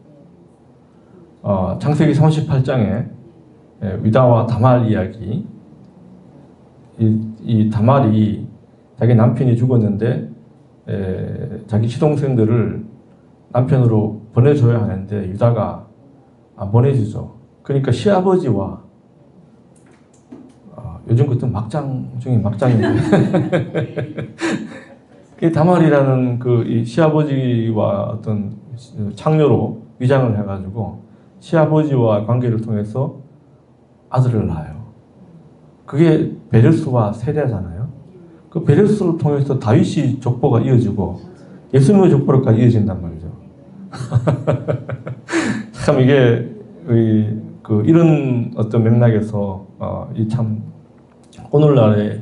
[SPEAKER 1] 창세기 38장에 위다와 다말 이야기, 이 다말이 자기 남편이 죽었는데 자기 시동생들을 남편으로 보내줘야 하는데 유다가 안 보내주죠. 그러니까 시아버지와 요즘 같은 막장 중에 막장인데 이 다말이라는 이 시아버지와 어떤 창녀로 위장을 해가지고 시아버지와 관계를 통해서 아들을 낳아요. 그게 베레스와 세례잖아요. 그 베레스를 통해서 다윗이 족보가 이어지고 예수님의 족보로까지 이어진단 말이죠. 참 이게 이런 어떤 맥락에서 이 참 오늘날에,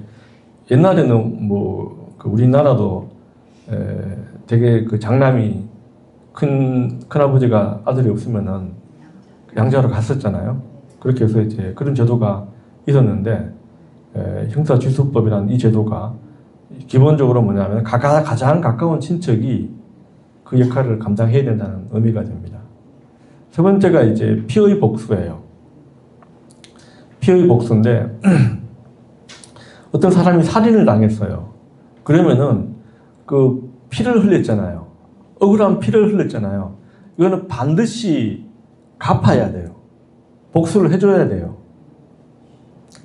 [SPEAKER 1] 옛날에는 우리나라도 되게 그 장남이 큰아버지가 아들이 없으면은 양자로 갔었잖아요. 그렇게 해서 이제 그런 제도가 있었는데, 형사취수법이라는 이 제도가 기본적으로 뭐냐면 가장 가까운 친척이 그 역할을 감당해야 된다는 의미가 됩니다. 세 번째가 이제 피의 복수예요. 피의 복수인데 어떤 사람이 살인을 당했어요. 그러면은 그 피를 흘렸잖아요. 억울한 피를 흘렸잖아요. 이거는 반드시 갚아야 돼요. 복수를 해줘야 돼요.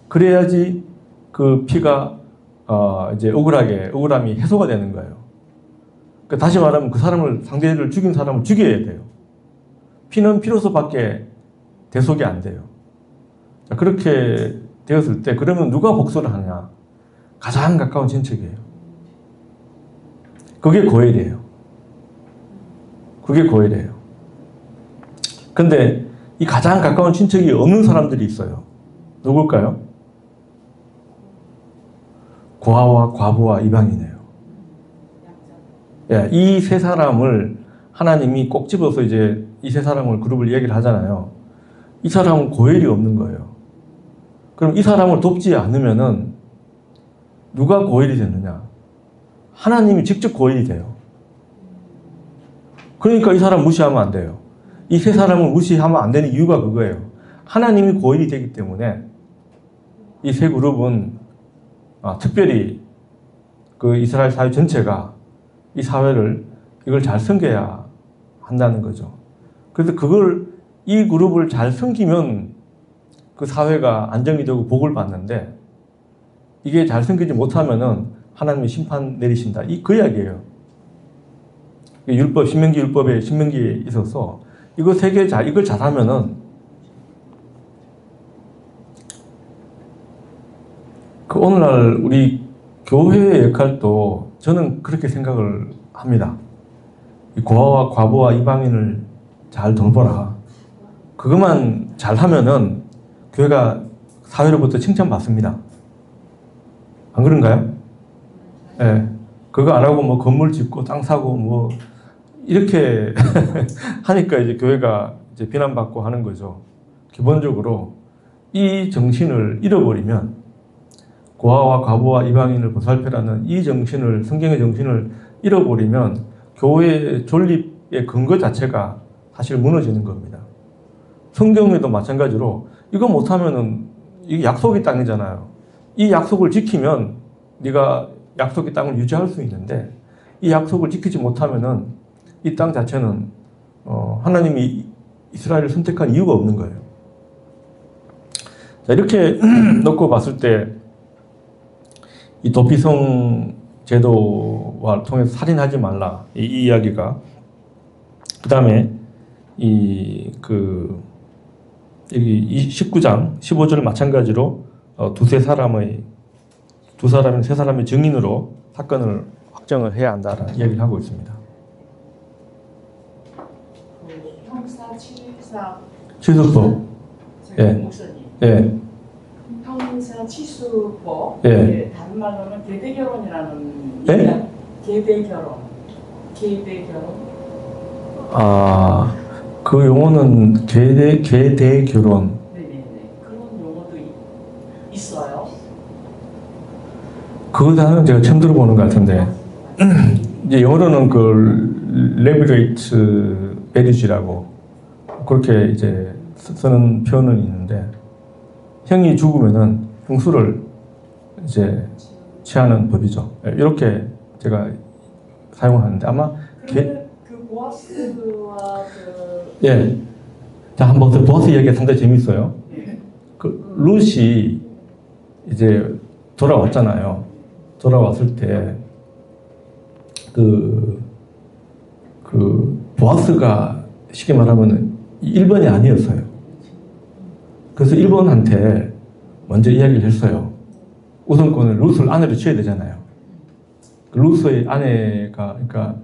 [SPEAKER 1] 그래야지 그 피가 이제 억울함이 해소가 되는 거예요. 그러니까 다시 말하면 그 사람을, 상대를 죽인 사람을 죽여야 돼요. 피는 피로서밖에 대속이 안 돼요. 자, 그렇게 되었을 때 그러면 누가 복수를 하냐? 가장 가까운 친척이에요. 그게 고엘이에요. 그게 고엘이에요. 근데 이 가장 가까운 친척이 없는 사람들이 있어요. 누굴까요? 고아와 과부와 이방인이에요. 예, 이 세 사람을 하나님이 꼭 집어서 이제 이 세 사람을 그룹을 얘기를 하잖아요. 이 사람은 고엘이 없는 거예요. 그럼 이 사람을 돕지 않으면은 누가 고엘이 됐느냐? 하나님이 직접 고엘이 돼요. 그러니까 이 사람 무시하면 안 돼요. 이 세 사람을 무시하면 안 되는 이유가 그거예요. 하나님이 고엘이 되기 때문에 이 세 그룹은 특별히 그 이스라엘 사회 전체가 이 사회를 이걸 잘 섬겨야 한다는 거죠. 그래서 이 그룹을 잘 섬기면 그 사회가 안정이 되고 복을 받는데 이게 잘 섬기지 못하면은 하나님이 심판 내리신다. 그 이야기예요. 율법, 신명기 율법에 신명기에 있어서 이거 세 개 이걸 잘하면은 그 오늘날 우리 교회의 역할도 저는 그렇게 생각을 합니다. 이 고아와 과부와 이방인을 잘 돌보라. 그것만 잘하면은 교회가 사회로부터 칭찬받습니다. 안 그런가요? 예. 네. 그거 안 하고 뭐 건물 짓고 땅 사고 뭐 이렇게 하니까 이제 교회가 이제 비난받고 하는 거죠. 기본적으로 이 정신을 잃어버리면 고아와 과부와 이방인을 보살펴라는 이 정신을, 성경의 정신을 잃어버리면 교회의 존립의 근거 자체가 사실 무너지는 겁니다. 성경에도 마찬가지로 이거 못하면은 이게 약속의 땅이잖아요. 이 약속을 지키면 네가 약속의 땅을 유지할 수 있는데 이 약속을 지키지 못하면은 이 땅 자체는 하나님이 이스라엘을 선택한 이유가 없는 거예요. 자, 이렇게 놓고 봤을 때 이 도피성 제도와 통해서 살인하지 말라 이 이야기가 그 다음에 여기 19장 15절 마찬가지로 세 사람의 세 사람의 증인으로 사건을 확정을 해야 한다라는 이야기를 하고 있습니다.
[SPEAKER 3] 형사 치사
[SPEAKER 1] 취소법. 예.
[SPEAKER 3] 목사님.
[SPEAKER 1] 예.
[SPEAKER 3] 형사 치수법.
[SPEAKER 1] 예.
[SPEAKER 3] 다른 말로는 계대 결혼이라는.
[SPEAKER 1] 예?
[SPEAKER 3] 계대 결혼. 계대 결혼.
[SPEAKER 1] 그 용어는 계대 결혼.
[SPEAKER 3] 네네네. 그런 용어도 있어요.
[SPEAKER 1] 그 단어는 제가 처음 들어보는 것 같은데 이제 영어로는 그 레비레이트 메리지라고 그렇게 이제 쓰는 표현은 있는데 형이 죽으면은 형수를 이제 취하는 법이죠. 이렇게 제가 사용하는데 아마
[SPEAKER 3] 그 보아스와
[SPEAKER 1] 예. 자, 한번 보아스 이야기가 상당히 재밌어요. 그 룻이 이제 돌아왔잖아요. 돌아왔을 때 보아스가 쉽게 말하면 1번이 아니었어요. 그래서 1번한테 먼저 이야기를 했어요. 우선권을 룻을 아내로 취해야 되잖아요. 룻의 아내가 그러니까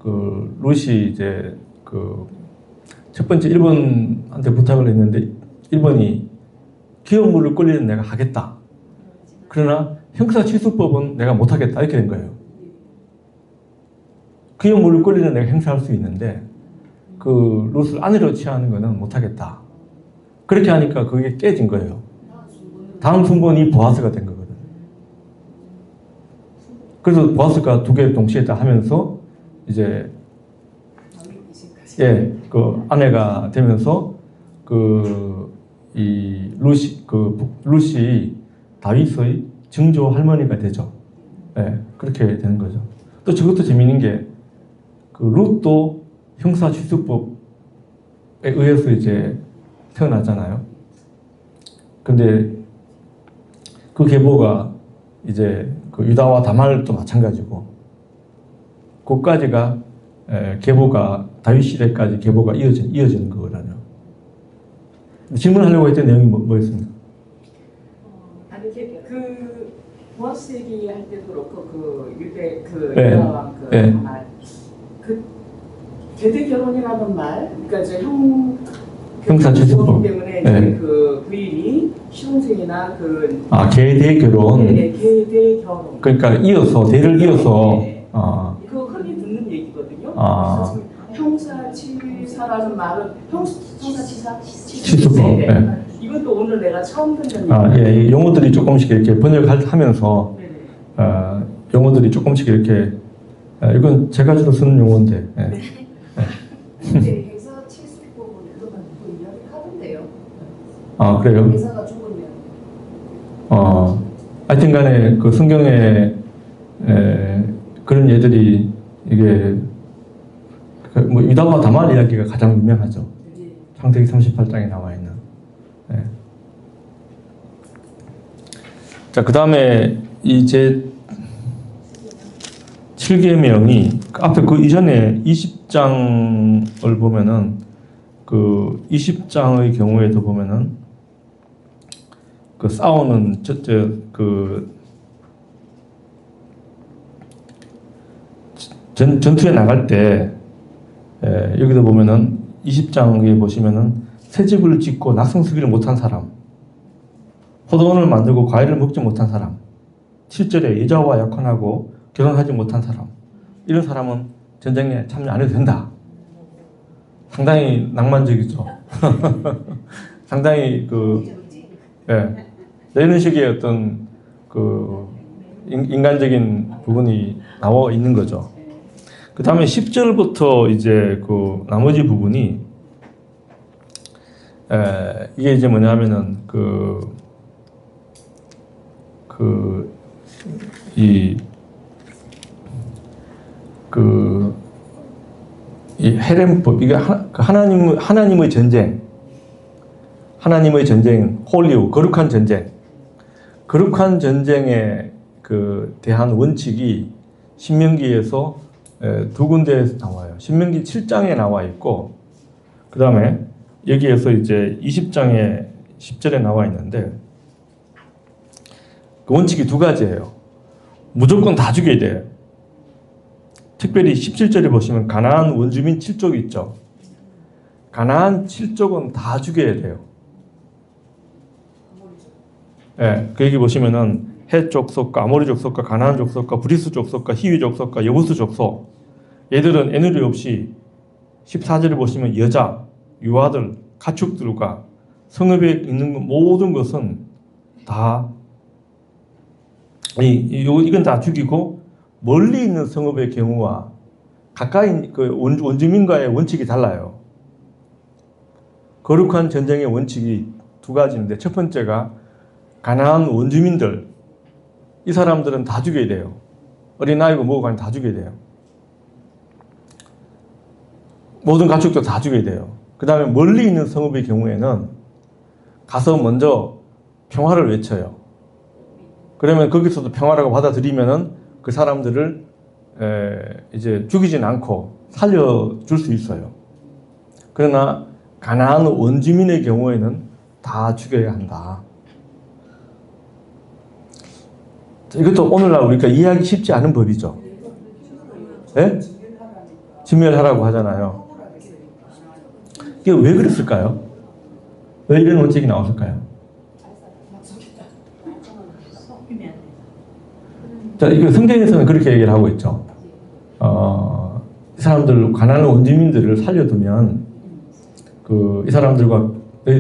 [SPEAKER 1] 룻이 이제 첫 번째 1번한테 부탁을 했는데 1번이 기업물을 꼴리는 내가 하겠다. 그러나 형사취수법은 내가 못하겠다. 이렇게 된 거예요. 기업물을 꼴리는 내가 행사할 수 있는데 룻을 아내로 취하는 거는 못하겠다. 그렇게 하니까 그게 깨진 거예요. 다음 순번이 보아스가 된 거거든요. 그래서 보아스가 두 개 동시에 다 하면서 이제 아내가 되면서 룻이 다윗의 증조 할머니가 되죠. 그렇게 되는 거죠. 또 저것도 재미있는 게 룻도 형사취수법에 의해서 이제 태어나잖아요. 근데 그 계보가 이제 유다와 다말도 마찬가지고 그까지가 계보가 다윗 시대까지 계보가 이어지는 거거든요. 질문하려고 했던 내용이 뭐였습니까?
[SPEAKER 3] 아니 그 보아스 얘기할 때도 그렇고 그 유대 그
[SPEAKER 1] 네.
[SPEAKER 3] 유다왕 그
[SPEAKER 1] 네.
[SPEAKER 3] 말, 그 계대 결혼이라는 말, 그러니까 저
[SPEAKER 1] 형사 취소법.
[SPEAKER 3] 때문에
[SPEAKER 1] 네.
[SPEAKER 3] 이제 그 부인이 시동생이나 그
[SPEAKER 1] 계대 결혼.
[SPEAKER 3] 네, 계대 결혼.
[SPEAKER 1] 그러니까 이어서 대를 이어서
[SPEAKER 3] 네. 그거 흔히 듣는 얘기거든요.
[SPEAKER 1] 아.
[SPEAKER 3] 형사치사라는 말은 형사치사
[SPEAKER 1] 취소법.
[SPEAKER 3] 네.
[SPEAKER 1] 네.
[SPEAKER 3] 이것도 오늘 내가 처음 듣는
[SPEAKER 1] 예, 이 용어들이 조금씩 이렇게 번역하면서
[SPEAKER 3] 얘기예요.
[SPEAKER 1] 용어들이 조금씩 이렇게 이건 제가 주로 쓰는 용어인데. 예.
[SPEAKER 4] 근데 회사 취소법은 그동안 그 이야기 하던데요.
[SPEAKER 1] 그래요?
[SPEAKER 4] 회사가 죽으면
[SPEAKER 1] 하여튼간에 그 성경에 그런 예들이 이게 뭐 유다와 다말 이야기가 가장 유명하죠. 창세기 38장에 나와 있는. 예. 자, 그 다음에 이제 7계명이 앞에 그 이전에 20장을 보면은 그 20장의 경우에도 보면은 그 싸우는 전투에 나갈 때 여기도 보면은 20장에 보시면은 새 집을 짓고 낙성 쓰기를 못한 사람, 포도원을 만들고 과일을 먹지 못한 사람, 7절에 여자와 약혼하고 결혼하지 못한 사람, 이런 사람은 전쟁에 참여 안 해도 된다. 상당히 낭만적이죠. 상당히 이런 식의 어떤 그 인간적인 부분이 나와 있는 거죠. 그 다음에 10절부터 이제 그 나머지 부분이 이게 이제 뭐냐면은 이 헤렘법, 이게 하나님의 전쟁, 홀리우, 거룩한 전쟁, 거룩한 전쟁에 대한 원칙이 신명기에서 두 군데에서 나와요. 신명기 7장에 나와 있고, 그 다음에 여기에서 이제 20장에 10절에 나와 있는데, 그 원칙이 두 가지예요. 무조건 다 죽여야 돼요. 특별히 17절에 보시면 가나안 원주민 7족이 있죠. 가나안 7족은 다 죽여야 돼요. 예, 그 얘기 보시면은 헷 족속과 아모리 족속과 가나안 족속과 브리스 족속과 히위 족속과 여부스 족속, 얘들은 애누리 없이 14절에 보시면 여자, 유아들, 가축들과 성읍에 있는 모든 것은 다 이건 다 죽이고, 멀리 있는 성읍의 경우와 가까이 그 원주민과의 원칙이 달라요. 거룩한 전쟁의 원칙이 두 가지인데, 첫 번째가 가나안 원주민들, 이 사람들은 다 죽여야 돼요. 어린아이고 뭐고 간에 다 죽여야 돼요. 모든 가축도 다 죽여야 돼요. 그 다음에 멀리 있는 성읍의 경우에는 가서 먼저 평화를 외쳐요. 그러면 거기서도 평화라고 받아들이면은 그 사람들을 이제 죽이진 않고 살려줄 수 있어요. 그러나 가나안 원주민의 경우에는 다 죽여야 한다. 이것도 오늘날 우리가 이해하기 쉽지 않은 법이죠. 예? 진멸하라고 하잖아요. 이게 왜 그랬을까요? 왜 이런 원칙이 나왔을까요? 자, 이거 성경에서는 그렇게 얘기를 하고 있죠. 이 사람들, 가나안 원주민들을 살려두면, 이 사람들과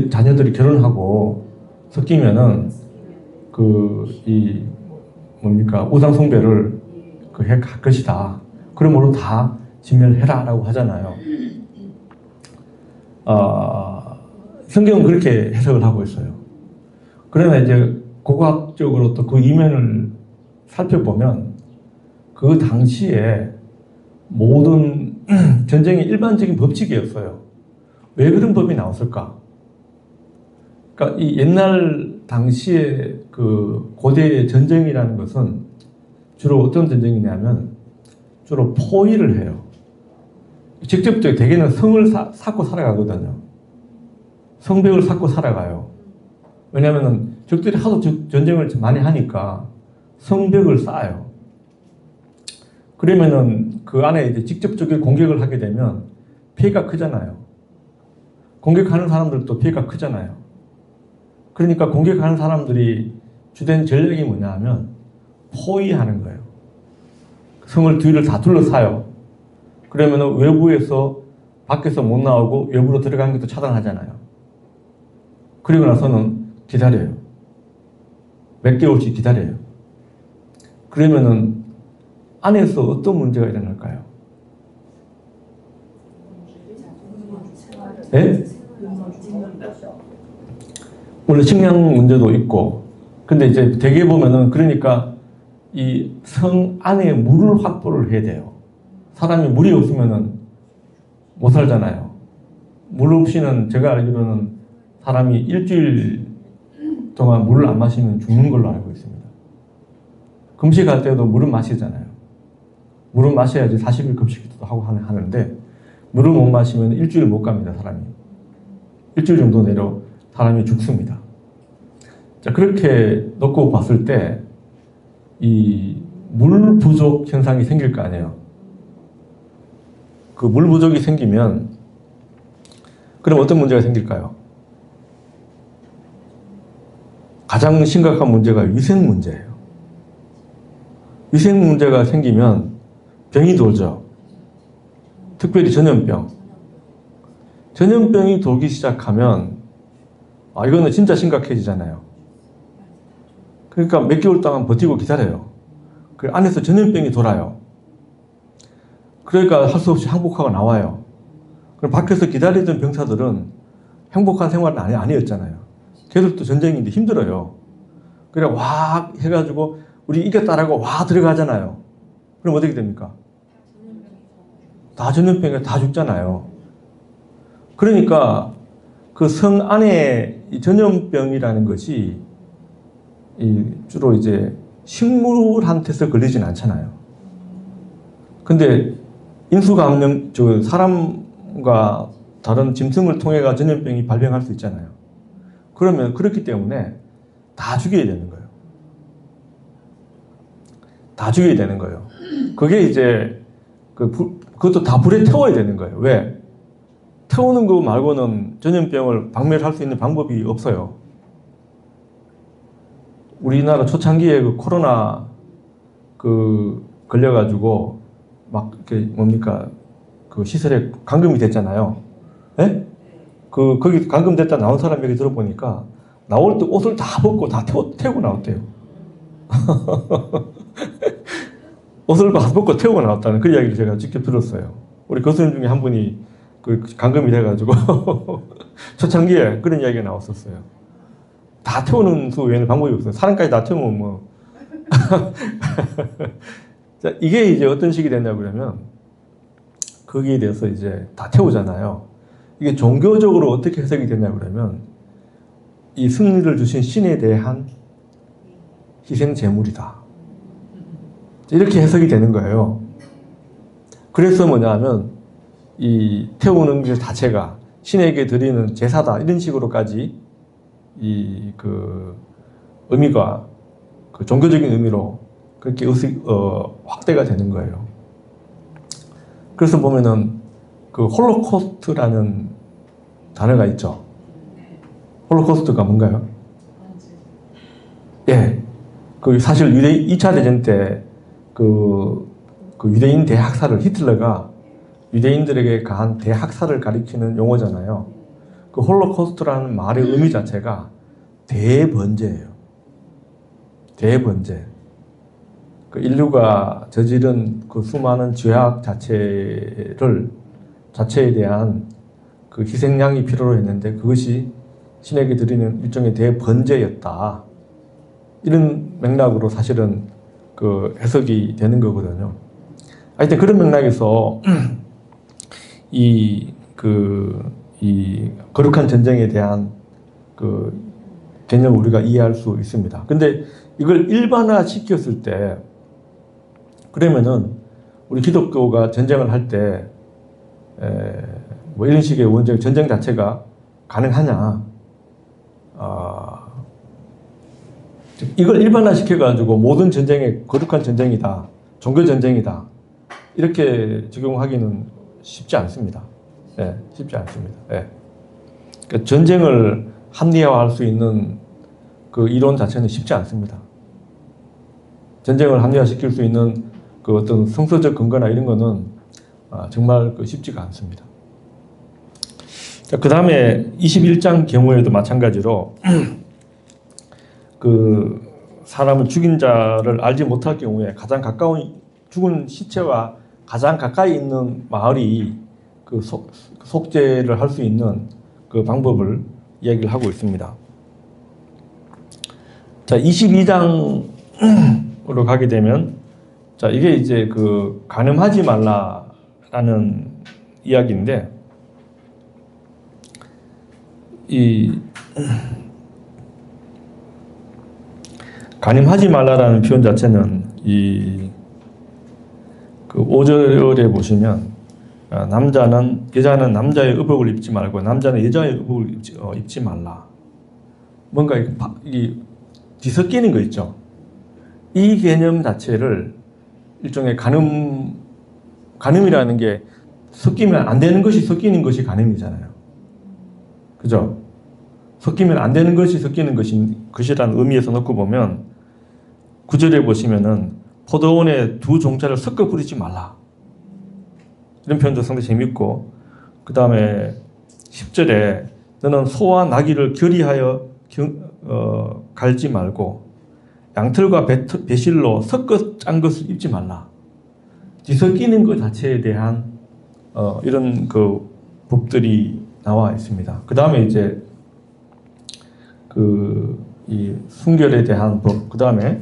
[SPEAKER 1] 자녀들이 결혼하고 섞이면은, 우상숭배를 할 것이다. 그러므로 다 진멸해라라고 하잖아요. 성경은 그렇게 해석을 하고 있어요. 그러나 이제 고고학적으로 또 그 이면을 살펴보면 그 당시에 모든 전쟁의 일반적인 법칙이었어요. 왜 그런 법이 나왔을까? 그러니까 이 옛날 당시에 그 고대의 전쟁이라는 것은 주로 어떤 전쟁이냐면 주로 포위를 해요. 직접적으로 대개는 성을 쌓고 살아가거든요. 성벽을 쌓고 살아가요. 왜냐하면 적들이 하도 전쟁을 많이 하니까 성벽을 쌓아요. 그러면은 그 안에 이제 직접적인 공격을 하게 되면 피해가 크잖아요. 공격하는 사람들도 피해가 크잖아요. 그러니까 공격하는 사람들이 주된 전략이 뭐냐 하면 포위하는 거예요. 성을 뒤를 다 둘러싸요. 그러면 외부에서 밖에서 못 나오고 외부로 들어가는 것도 차단하잖아요. 그리고 나서는 기다려요. 몇 개월씩 기다려요. 그러면은 안에서 어떤 문제가 일어날까요? 네? 원래 식량 문제도 있고, 근데 이제 대개 보면은 그러니까 이 성 안에 물을 확보를 해야 돼요. 사람이 물이 없으면은 못 살잖아요. 물 없이는 제가 알기로는 사람이 일주일 동안 물을 안 마시면 죽는 걸로 알고 있습니다. 금식할 때도 물은 마시잖아요. 물은 마셔야지 40일 금식도 하고 하는데 물을 못 마시면 일주일 못 갑니다, 사람이. 일주일 정도 내로 사람이 죽습니다. 자, 그렇게 놓고 봤을 때 이 물 부족 현상이 생길 거 아니에요. 그 물 부족이 생기면 그럼 어떤 문제가 생길까요? 가장 심각한 문제가 위생 문제예요. 위생 문제가 생기면 병이 돌죠. 특별히 전염병. 전염병이 돌기 시작하면 이거는 진짜 심각해지잖아요. 그러니까 몇 개월 동안 버티고 기다려요. 그 안에서 전염병이 돌아요. 그러니까 할 수 없이 항복하고 나와요. 그럼 밖에서 기다리던 병사들은 행복한 생활은 아니었잖아요. 계속 또 전쟁인데 힘들어요. 그래 와 해가지고 우리 이겼다라고 와 들어가잖아요. 그럼 어떻게 됩니까? 다 전염병에 다 죽잖아요. 그러니까 그 성 안에 이 전염병이라는 것이 주로 이제 식물한테서 걸리진 않잖아요. 근데 인수감염, 사람과 다른 짐승을 통해가 전염병이 발병할 수 있잖아요. 그러면 그렇기 때문에 다 죽여야 되는 거예요. 다 죽여야 되는 거예요. 그게 이제 그것도 다 불에 태워야 되는 거예요. 왜? 태우는 거 말고는 전염병을 박멸할 수 있는 방법이 없어요. 우리나라 초창기에 그 코로나 걸려가지고 막 뭡니까 그 시설에 감금이 됐잖아요. 예? 거기 감금됐다 나온 사람 얘기 들어보니까 나올 때 옷을 다 벗고 다 태우고 나왔대요. 옷을 다 벗고 태우고 나왔다는 그 이야기를 제가 직접 들었어요. 우리 교수님 중에 한 분이 감금이 돼가지고 초창기에 그런 이야기가 나왔었어요. 다 태우는 수 외에는 방법이 없어요. 사람까지 다 태우면 뭐. 자, 이게 이제 어떤 식이 되냐 그러면 거기에 대해서 이제 다 태우잖아요. 이게 종교적으로 어떻게 해석이 되냐 그러면 이 승리를 주신 신에 대한 희생 제물이다. 이렇게 해석이 되는 거예요. 그래서 뭐냐면 이 태우는 것 자체가 신에게 드리는 제사다 이런 식으로까지 의미가 종교적인 의미로 그렇게 확대가 되는 거예요. 그래서 보면은 홀로코스트라는 단어가 있죠. 홀로코스트가 뭔가요? 예. 사실 2차 대전 때 유대인 대학살을 히틀러가 유대인들에게 가한 대학살을 가리키는 용어잖아요. 홀로코스트라는 말의 의미 자체가 대번제예요. 대번제. 인류가 저지른 수많은 죄악 자체에 대한 희생양이 필요로 했는데 그것이 신에게 드리는 일종의 대번제였다. 이런 맥락으로 사실은 해석이 되는 거거든요. 하여튼 그런 맥락에서 이 거룩한 전쟁에 대한 개념을 우리가 이해할 수 있습니다. 근데 이걸 일반화 시켰을 때 그러면은 우리 기독교가 전쟁을 할 때 뭐 이런 식의 전쟁 자체가 가능하냐? 이걸 일반화시켜가지고 모든 전쟁이 거룩한 전쟁이다, 종교 전쟁이다 이렇게 적용하기는 쉽지 않습니다. 예, 쉽지 않습니다. 예. 그러니까 전쟁을 합리화할 수 있는 그 이론 자체는 쉽지 않습니다. 전쟁을 합리화시킬 수 있는 그 어떤 성서적 근거나 이런 거는 정말 쉽지가 않습니다. 그 다음에 21장 경우에도 마찬가지로 그 사람을 죽인 자를 알지 못할 경우에 가장 가까운 죽은 시체와 가장 가까이 있는 마을이 그 속죄를 할 수 있는 그 방법을 이야기를 하고 있습니다. 자, 22장으로 가게 되면 자, 이게 이제 그 간음하지 말라라는 이야기인데 이 간음하지 말라라는 표현 자체는 그 5절에 보시면 여자는 남자의 의복을 입지 말고 남자는 여자의 의복을 입지 말라. 뭔가 뒤섞이는 거 있죠. 이 개념 자체를 일종의 간음이라는 게 섞이면 안 되는 것이 섞이는 것이 간음이잖아요. 그죠? 섞이면 안 되는 것이 섞이는 것이라는 의미에서 놓고 보면 9절에 보시면은 포도원에 두 종자를 섞어 부리지 말라. 이런 표현도 상당히 재밌고, 그 다음에 10절에 너는 소와 나귀를 결의하여 갈지 말고 양털과 배실로 섞어 짠 것을 입지 말라. 뒤섞이는 것 자체에 대한 이런 그 법들이 나와 있습니다. 그 다음에 이제 이 순결에 대한 법, 그 다음에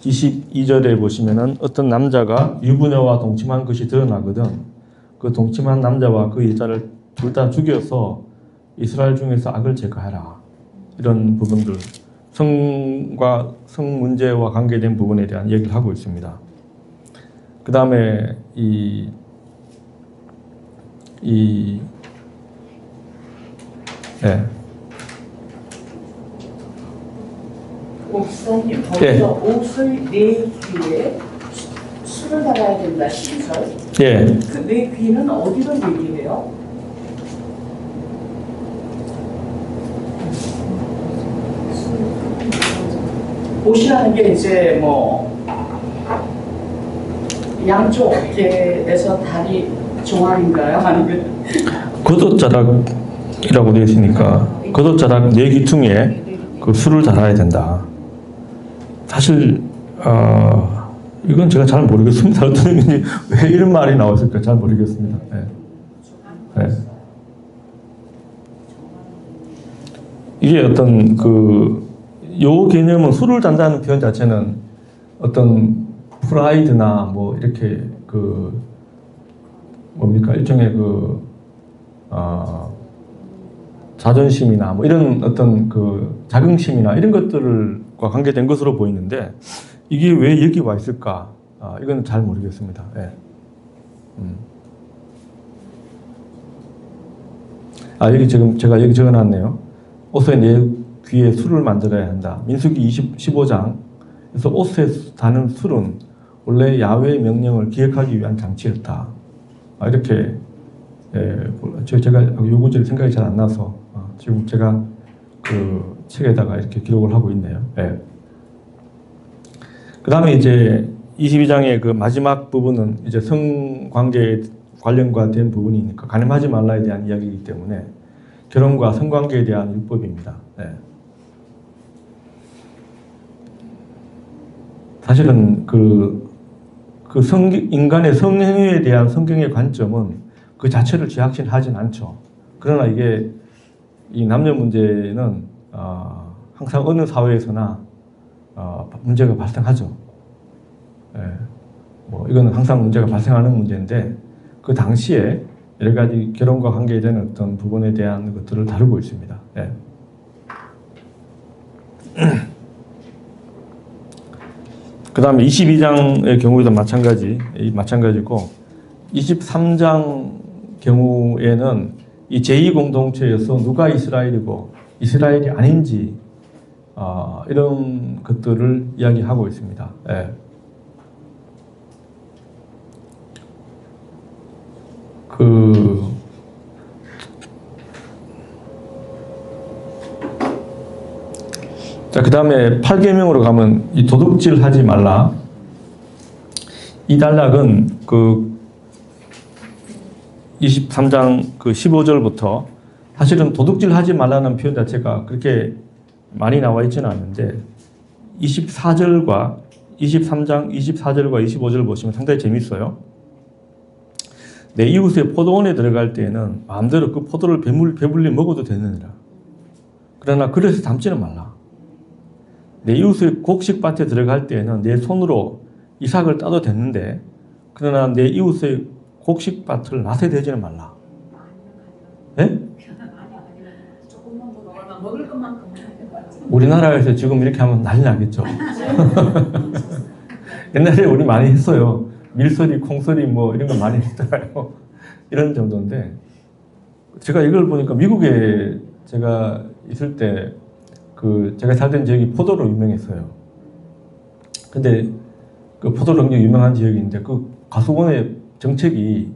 [SPEAKER 1] 22절에 보시면은 어떤 남자가 유부녀와 동침한 것이 드러나거든 그 동침한 남자와 그 여자를 둘 다 죽여서 이스라엘 중에서 악을 제거하라. 이런 부분들, 성 문제와 관계된 부분에 대한 얘기를 하고 있습니다. 그 다음에
[SPEAKER 3] 목사님, 거기서 옷을 내 귀에 술을 달아야 된다, 12절.
[SPEAKER 1] 예.
[SPEAKER 3] 그 내 귀는 어디로 얘기해요? 옷이라는 게 이제 뭐 양쪽 어깨에서 다리 종아리인가요? 아니면
[SPEAKER 1] 겉옷자락이라고 되어 있으니까 겉옷자락 네 귀퉁이에 그 술을 달아야 된다. 사실 이건 제가 잘 모르겠습니다. 어떤 의미인지 왜 이런 말이 나왔을까 잘 모르겠습니다. 네. 네. 이게 어떤 요 개념은 술을 단다는 표현 자체는 어떤 프라이드나 뭐 이렇게 뭡니까 일종의 자존심이나 뭐 이런 어떤 자긍심이나 이런 것들과 관계된 것으로 보이는데 이게 왜 여기 와 있을까? 이건 잘 모르겠습니다. 예. 여기 지금 제가 여기 적어놨네요. 옷에 내 귀에 술을 만들어야 한다. 민수기 15장에서 옷에 다는 술은 원래 야훼의 명령을 기억하기 위한 장치였다. 이렇게 제가 요 구절이 생각이 잘 안 나서 지금 제가 그 책에다가 이렇게 기록을 하고 있네요. 예. 그 다음에 이제 22장의 그 마지막 부분은 이제 성관계 관련과 된 부분이니까 간음하지 말라에 대한 이야기이기 때문에 결혼과 성관계에 대한 율법입니다. 예. 사실은 인간의 성행위에 대한 성경의 관점은 그 자체를 지확신하진 않죠. 그러나 이게 이 남녀 문제는 항상 어느 사회에서나 문제가 발생하죠. 예. 뭐 이거는 항상 문제가 발생하는 문제인데 그 당시에 여러 가지 결혼과 관계된 어떤 부분에 대한 것들을 다루고 있습니다. 예. 그 다음에 22장의 경우에도 마찬가지고 23장 경우에는 이 제2공동체에서 누가 이스라엘이고 이스라엘이 아닌지 이런 것들을 이야기하고 있습니다. 예. 자, 그 다음에 8계명으로 가면 이 도둑질 하지 말라. 이 단락은 그 23장 그 15절부터 사실은 도둑질 하지 말라는 표현 자체가 그렇게 많이 나와 있지는 않는데 24절과 23장 24절과 25절 보시면 상당히 재밌어요. 내 이웃의 포도원에 들어갈 때에는 마음대로 그 포도를 배불리 먹어도 되느니라. 그러나 그래서 담지는 말라. 내 이웃의 곡식밭에 들어갈 때에는 내 손으로 이삭을 따도 됐는데 그러나 내 이웃의 곡식밭을 낫에 대지는 말라. 예?
[SPEAKER 4] 조금만 더 넣어라. 먹을 것만큼
[SPEAKER 1] 우리나라에서 지금 이렇게 하면 난리 나겠죠. 옛날에 우리 많이 했어요. 밀소리, 콩소리 뭐 이런 거 많이 했잖아요. 이런 정도인데 제가 이걸 보니까 미국에 제가 있을 때 그 제가 살던 지역이 포도로 유명했어요. 근데 그 포도로 굉장히 유명한 지역인데 그 가수원의 정책이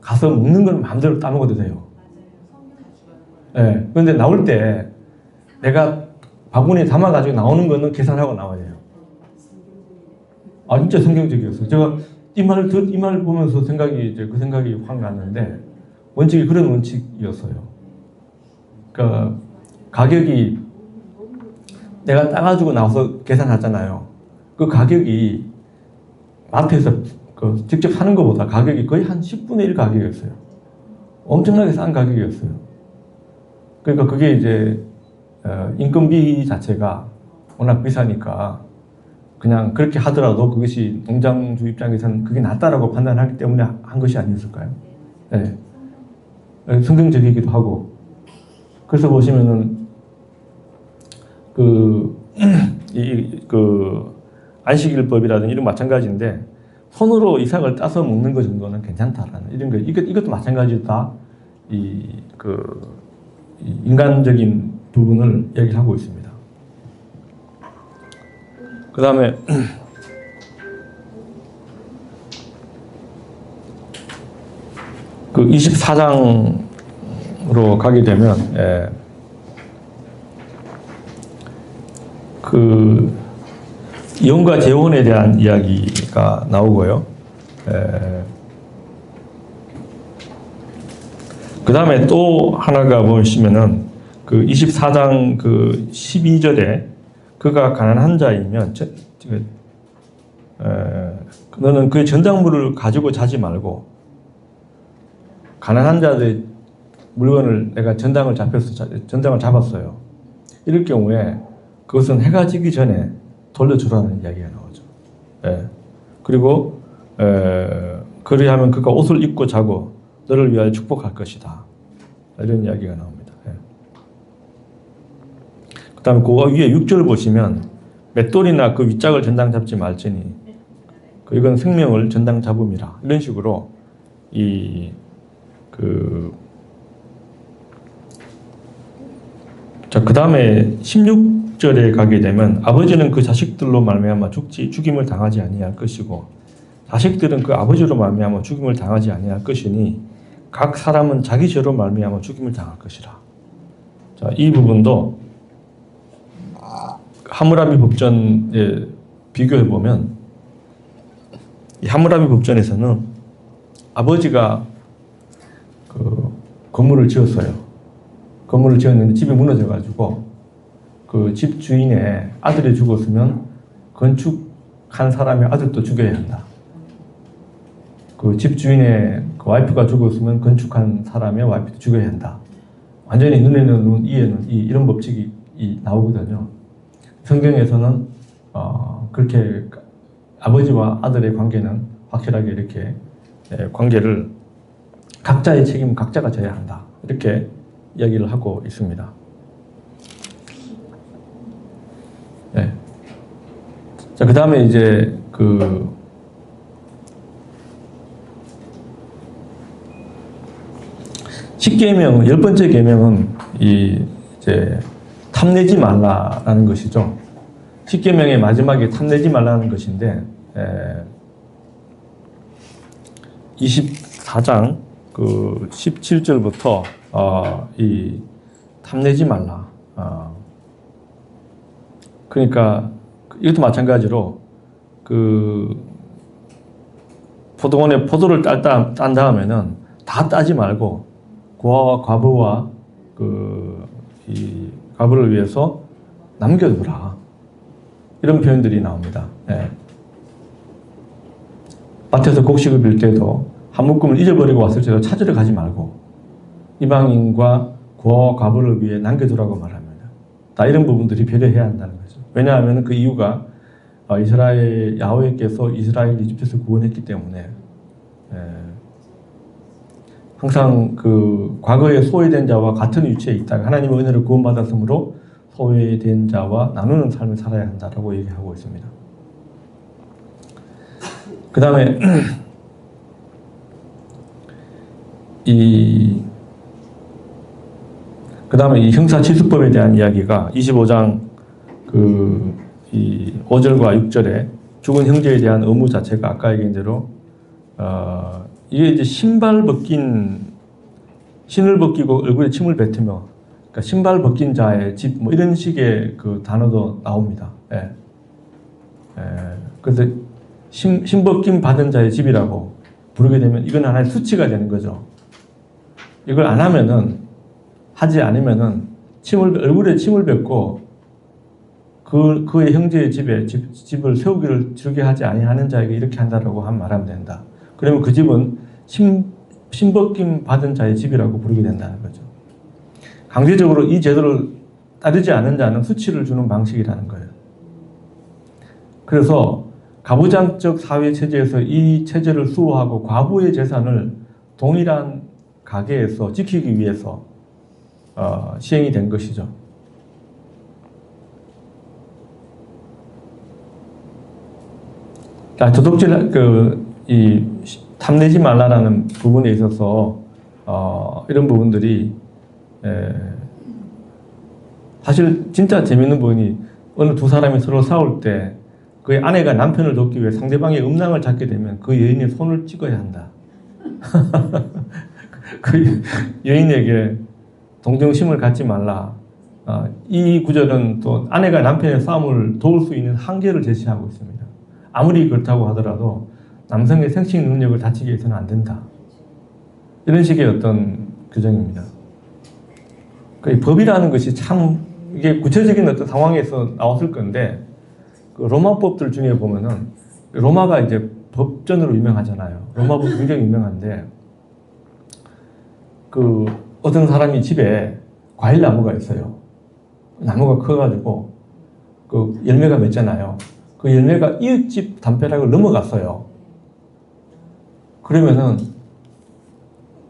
[SPEAKER 1] 가서 먹는 건 마음대로 따먹어도 돼요. 예. 그런데 나올 때 내가 바구니에 담아가지고 나오는 거는 계산하고 나와야 돼요. 아, 진짜 성경적이었어요. 제가 이 말을 보면서 그 생각이 확 났는데, 원칙이 그런 원칙이었어요. 그러니까, 가격이 내가 따가지고 나와서 계산하잖아요. 그 가격이 마트에서 직접 사는 것보다 가격이 거의 한 10분의 1 가격이었어요. 엄청나게 싼 가격이었어요. 그러니까 그게 이제, 인건비 자체가 워낙 비싸니까 그냥 그렇게 하더라도 그것이 농장주 입장에서는 그게 낫다라고 판단하기 때문에 한 것이 아니었을까요? 네. 성경적이기도 하고. 그래서 보시면은 안식일법이라든지 이런 마찬가지인데 손으로 이삭을 따서 먹는 것 정도는 괜찮다라는 이런 거. 이것도 마찬가지다. 인간적인 부분을 얘기하고 있습니다. 그 다음에 그 24장으로 가게 되면 그 이혼과 재혼에 대한 이야기가 나오고요. 그 다음에 또 하나가 보시면은 그 24장 그 12절에 그가 가난한 자이면 너는 그의 전작물을 가지고 자지 말고 가난한 자들의 물건을 내가 전장을 잡았어요. 이럴 경우에 그것은 해가 지기 전에 돌려주라는 이야기가 나오죠. 그리고 그리하면 그가 옷을 입고 자고 너를 위하여 축복할 것이다. 이런 이야기가 나옵니다. 그 다음에 그 위에 6절 보시면 맷돌이나 그 윗짝을 전당 잡지 말지니 이건 생명을 전당 잡음이라. 이런 식으로 그 다음에 16절에 가게 되면 아버지는 그 자식들로 말미암아 죽임을 당하지 아니할 것이고 자식들은 그 아버지로 말미암아 죽임을 당하지 아니할 것이니 각 사람은 자기 죄로 말미암아 죽임을 당할 것이라. 자, 이 부분도 하므라비 법전에 비교해 보면 이 하므라비 법전에서는 아버지가 그 건물을 지었어요. 건물을 지었는데 집이 무너져가지고 그 집 주인의 아들이 죽었으면 건축한 사람의 아들도 죽여야 한다. 그 집 주인의 그 와이프가 죽었으면 건축한 사람의 와이프도 죽여야 한다. 완전히 눈에는 눈, 이에는 이 이런 법칙이 나오거든요. 성경에서는 그렇게 아버지와 아들의 관계는 확실하게 이렇게 관계를 각자의 책임 각자가 져야 한다. 이렇게 이야기를 하고 있습니다. 네. 자, 그 다음에 이제 십계명 10번째 계명은 이제 탐내지 말라라는 것이죠. 10계명의 마지막에 탐내지 말라는 것인데 24장 그 17절부터 이 탐내지 말라. 그러니까 이것도 마찬가지로 그 포도원에 포도를 딴 다음에는 다 따지 말고 고아와 과부와 이 과부를 위해서 남겨두라. 이런 표현들이 나옵니다. 예. 밭에서 곡식을 빌 때도 한 묶음을 잊어버리고 왔을 때도 찾으러 가지 말고 이방인과 고아와 과부를 위해 남겨두라고 말합니다. 다 이런 부분들이 배려해야 한다는 거죠. 왜냐하면 그 이유가 이스라엘 야훼께서 이스라엘 이집트에서 구원했기 때문에 항상 그 과거에 소외된 자와 같은 위치에 있다가 하나님의 은혜를 구원받았으므로 소외된 자와 나누는 삶을 살아야 한다라고 얘기하고 있습니다. 그 다음에 이 형사칠수법에 대한 이야기가 25장 이 5절과 6절에 죽은 형제에 대한 의무 자체가 아까 얘기한 대로 이게 이제 신을 벗기고 얼굴에 침을 뱉으며 그러니까 신발 벗긴 자의 집 뭐 이런 식의 그 단어도 나옵니다. 그래서 신벗김 받은 자의 집이라고 부르게 되면 이건 하나의 수치가 되는 거죠. 이걸 안 하면은 하지 않으면은 얼굴에 침을 뱉고 그의 형제의 집을 세우기를 즐겨 하지 아니하는 자에게 이렇게 한다라고 말하면 된다. 그러면 그 집은 신벗김 받은 자의 집이라고 부르게 된다는 거죠. 강제적으로 이 제도를 따르지 않은 자는 수치를 주는 방식이라는 거예요. 그래서 가부장적 사회 체제에서 이 체제를 수호하고 과부의 재산을 동일한 가계에서 지키기 위해서 시행이 된 것이죠. 도덕질 이 탐내지 말라라는 부분에 있어서 이런 부분들이 사실 진짜 재밌는 부분이 어느 두 사람이 서로 싸울 때 그의 아내가 남편을 돕기 위해 상대방의 음낭을 잡게 되면 그 여인의 손을 찍어야 한다. 그 여인에게 동정심을 갖지 말라. 이 구절은 또 아내가 남편의 싸움을 도울 수 있는 한계를 제시하고 있습니다. 아무리 그렇다고 하더라도 남성의 생식 능력을 다치게 해서는 안 된다. 이런 식의 어떤 규정입니다. 그 법이라는 것이 참 이게 구체적인 어떤 상황에서 나왔을 건데 그 로마법들 중에 보면은 로마가 이제 법전으로 유명하잖아요. 로마법 굉장히 유명한데 그 어떤 사람이 집에 과일 나무가 있어요. 나무가 커가지고 그 열매가 맺잖아요. 그 열매가 이웃집 담벼락을 넘어갔어요. 그러면은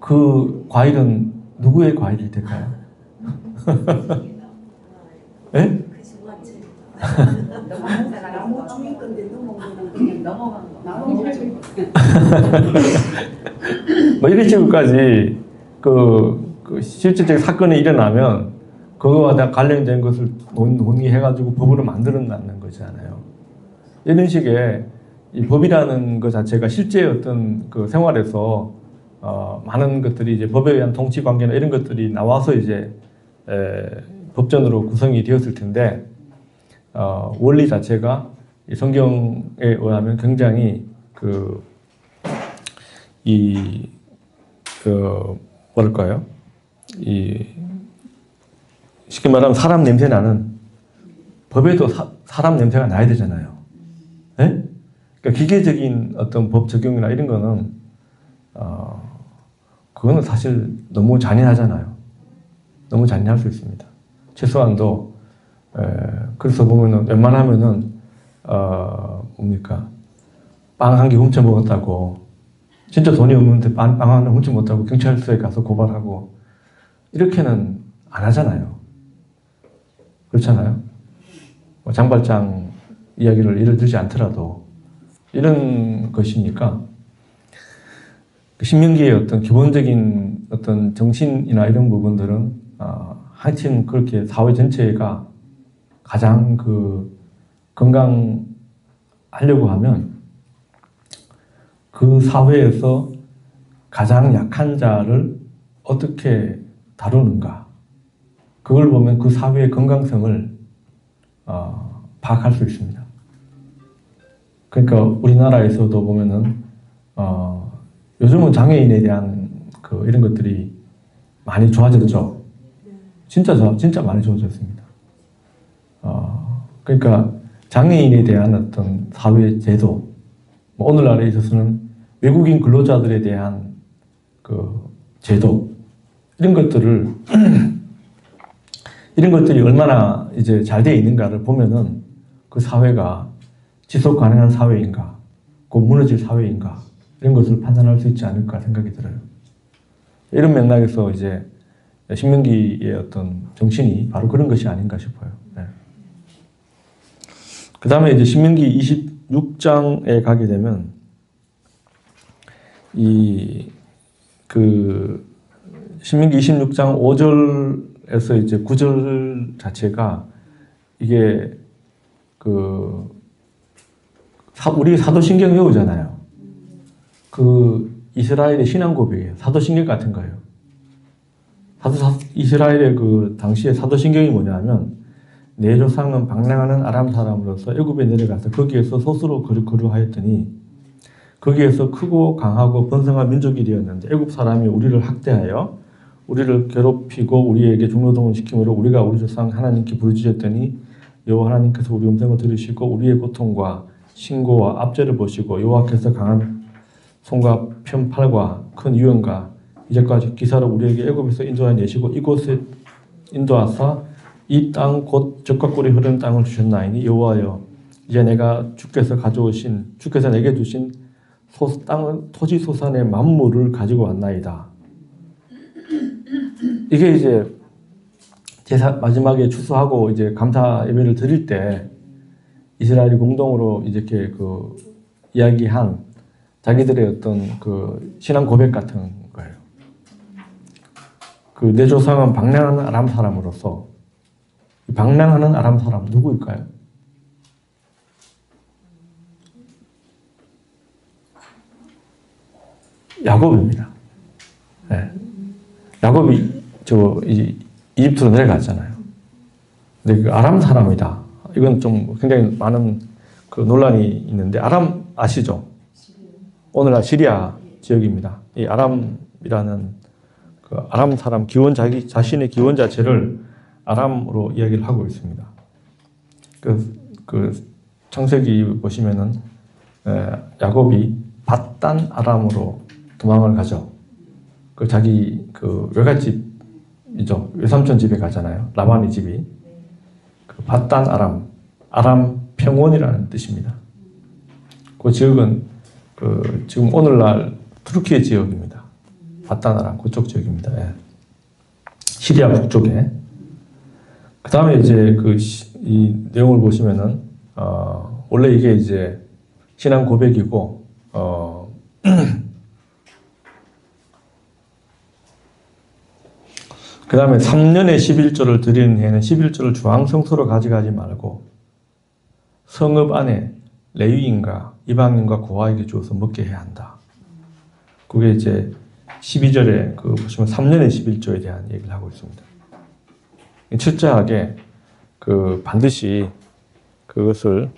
[SPEAKER 1] 그 과일은 누구의 과일이 될까요? 예?
[SPEAKER 3] 나무 주인 건데 그냥 넘어간 거.
[SPEAKER 1] 뭐 이런 식으로까지 그 실질적 사건이 일어나면 그거와 다 관련된 것을 논의해가지고 법으로 만들어내는 거잖아요. 이런 식의 이 법이라는 것 자체가 실제 어떤 그 생활에서 많은 것들이 이제 법에 의한 통치 관계나 이런 것들이 나와서 이제 법전으로 구성이 되었을 텐데 원리 자체가 이 성경에 의하면 굉장히 뭐랄까요? 쉽게 말하면 사람 냄새 나는 법에도 사람 냄새가 나야 되잖아요. 네? 그러니까 기계적인 어떤 법 적용이나 이런 거는 그거는 사실 너무 잔인하잖아요. 너무 잔인할 수 있습니다. 최소한도 그래서 보면은 웬만하면은 뭡니까? 빵 한 개 훔쳐 먹었다고 진짜 돈이 없는데 빵 하나 훔쳐 먹었다고 경찰서에 가서 고발하고 이렇게는 안 하잖아요. 그렇잖아요. 뭐 장발장 이야기를 예를 들지 않더라도 이런 것이니까 신명기의 어떤 기본적인 어떤 정신이나 이런 부분들은 하여튼 그렇게 사회 전체가 가장 건강하려고 하면 그 사회에서 가장 약한 자를 어떻게 다루는가, 그걸 보면 그 사회의 건강성을 파악할 수 있습니다. 그러니까 우리나라에서도 보면은 요즘은 장애인에 대한 이런 것들이 많이 좋아졌죠. 진짜 많이 좋아졌습니다. 그러니까 장애인에 대한 어떤 사회 제도, 오늘날에 있어서는 외국인 근로자들에 대한 제도, 이런 것들을 이런 것들이 얼마나 이제 잘 되어 있는가를 보면은 그 사회가 지속 가능한 사회인가, 곧 무너질 사회인가, 이런 것을 판단할 수 있지 않을까 생각이 들어요. 이런 맥락에서 이제 신명기의 어떤 정신이 바로 그런 것이 아닌가 싶어요. 네. 그 다음에 이제 신명기 26장에 가게 되면 신명기 26장 5절에서 이제 9절 자체가 이게 우리 사도신경 외우잖아요. 이스라엘의 신앙 고백이에요. 사도신경 같은 거예요. 이스라엘의 당시의 사도신경이 뭐냐면, 내 조상은 방랑하는 아람 사람으로서 애굽에 내려가서 거기에서 소수로 거류하였더니 거기에서 크고 강하고 번성한 민족이 되었는데 애굽 사람이 우리를 학대하여 우리를 괴롭히고 우리에게 중노동을 시키므로 우리가 우리 조상 하나님께 부르짖었더니 여호와 하나님께서 우리 음성을 들으시고 우리의 고통과 신고와 압제를 보시고 여호와께서 강한 손과 편팔과 큰 유언과 이제까지 기사로 우리에게 애굽에서 인도하내시고 이곳에 인도하사 이 땅 곧 젖과 꿀이 흐르는 땅을 주셨나이니 여호와여, 이제 주께서 내게 주신 토지 소산의 만물을 가지고 왔나이다. 이게 이제 제사 마지막에 추수하고 이제 감사 예배를 드릴 때 이스라엘이 공동으로 이렇게 이야기한 자기들의 어떤 신앙 고백 같은 거예요. 내 조상은 방랑하는 아람 사람으로서, 방랑하는 아람 사람 누구일까요? 야곱입니다. 네. 야곱이 이집트로 내려갔잖아요. 근데 아람 사람이다. 이건 좀 굉장히 많은 논란이 있는데, 아람 아시죠? 오늘날 시리아 지역입니다. 이 아람이라는 아람 사람 자신의 기원 자체를 아람으로 이야기를 하고 있습니다. 창세기 보시면은 야곱이 밧단 아람으로 도망을 가죠. 자기 외갓집이죠. 외삼촌 집에 가잖아요. 라반의 집이. 밧단 아람 평원이라는 뜻입니다. 그 지역은 지금 오늘날 투르키의 지역입니다. 밧단 아람 그쪽 지역입니다. 예. 시리아 북쪽에. 그 다음에 이제 이 내용을 보시면은 원래 이게 이제 신앙 고백이고 그 다음에 3년에 11조를 드리는 해는 11조를 주황성소로 가져가지 말고 성읍 안에 레위인과 이방인과 고아에게 주어서 먹게 해야 한다. 그게 이제 12절에 보시면 3년에 11조에 대한 얘기를 하고 있습니다. 철저하게 반드시 그것을,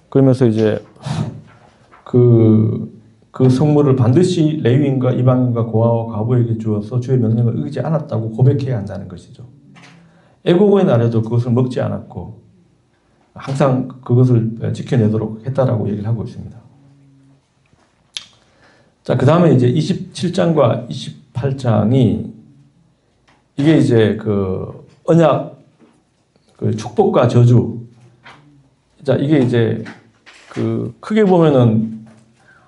[SPEAKER 1] 그러면서 이제 그 성물을 반드시 레위인과 이방인과 고아와 과부에게 주어서 주의 명령을 어기지 않았다고 고백해야 한다는 것이죠. 애고고의 날에도 그것을 먹지 않았고 항상 그것을 지켜내도록 했다라고 얘기를 하고 있습니다. 자, 그 다음에 이제 27장과 28장이 이게 이제 언약, 축복과 저주. 자, 이게 이제 크게 보면은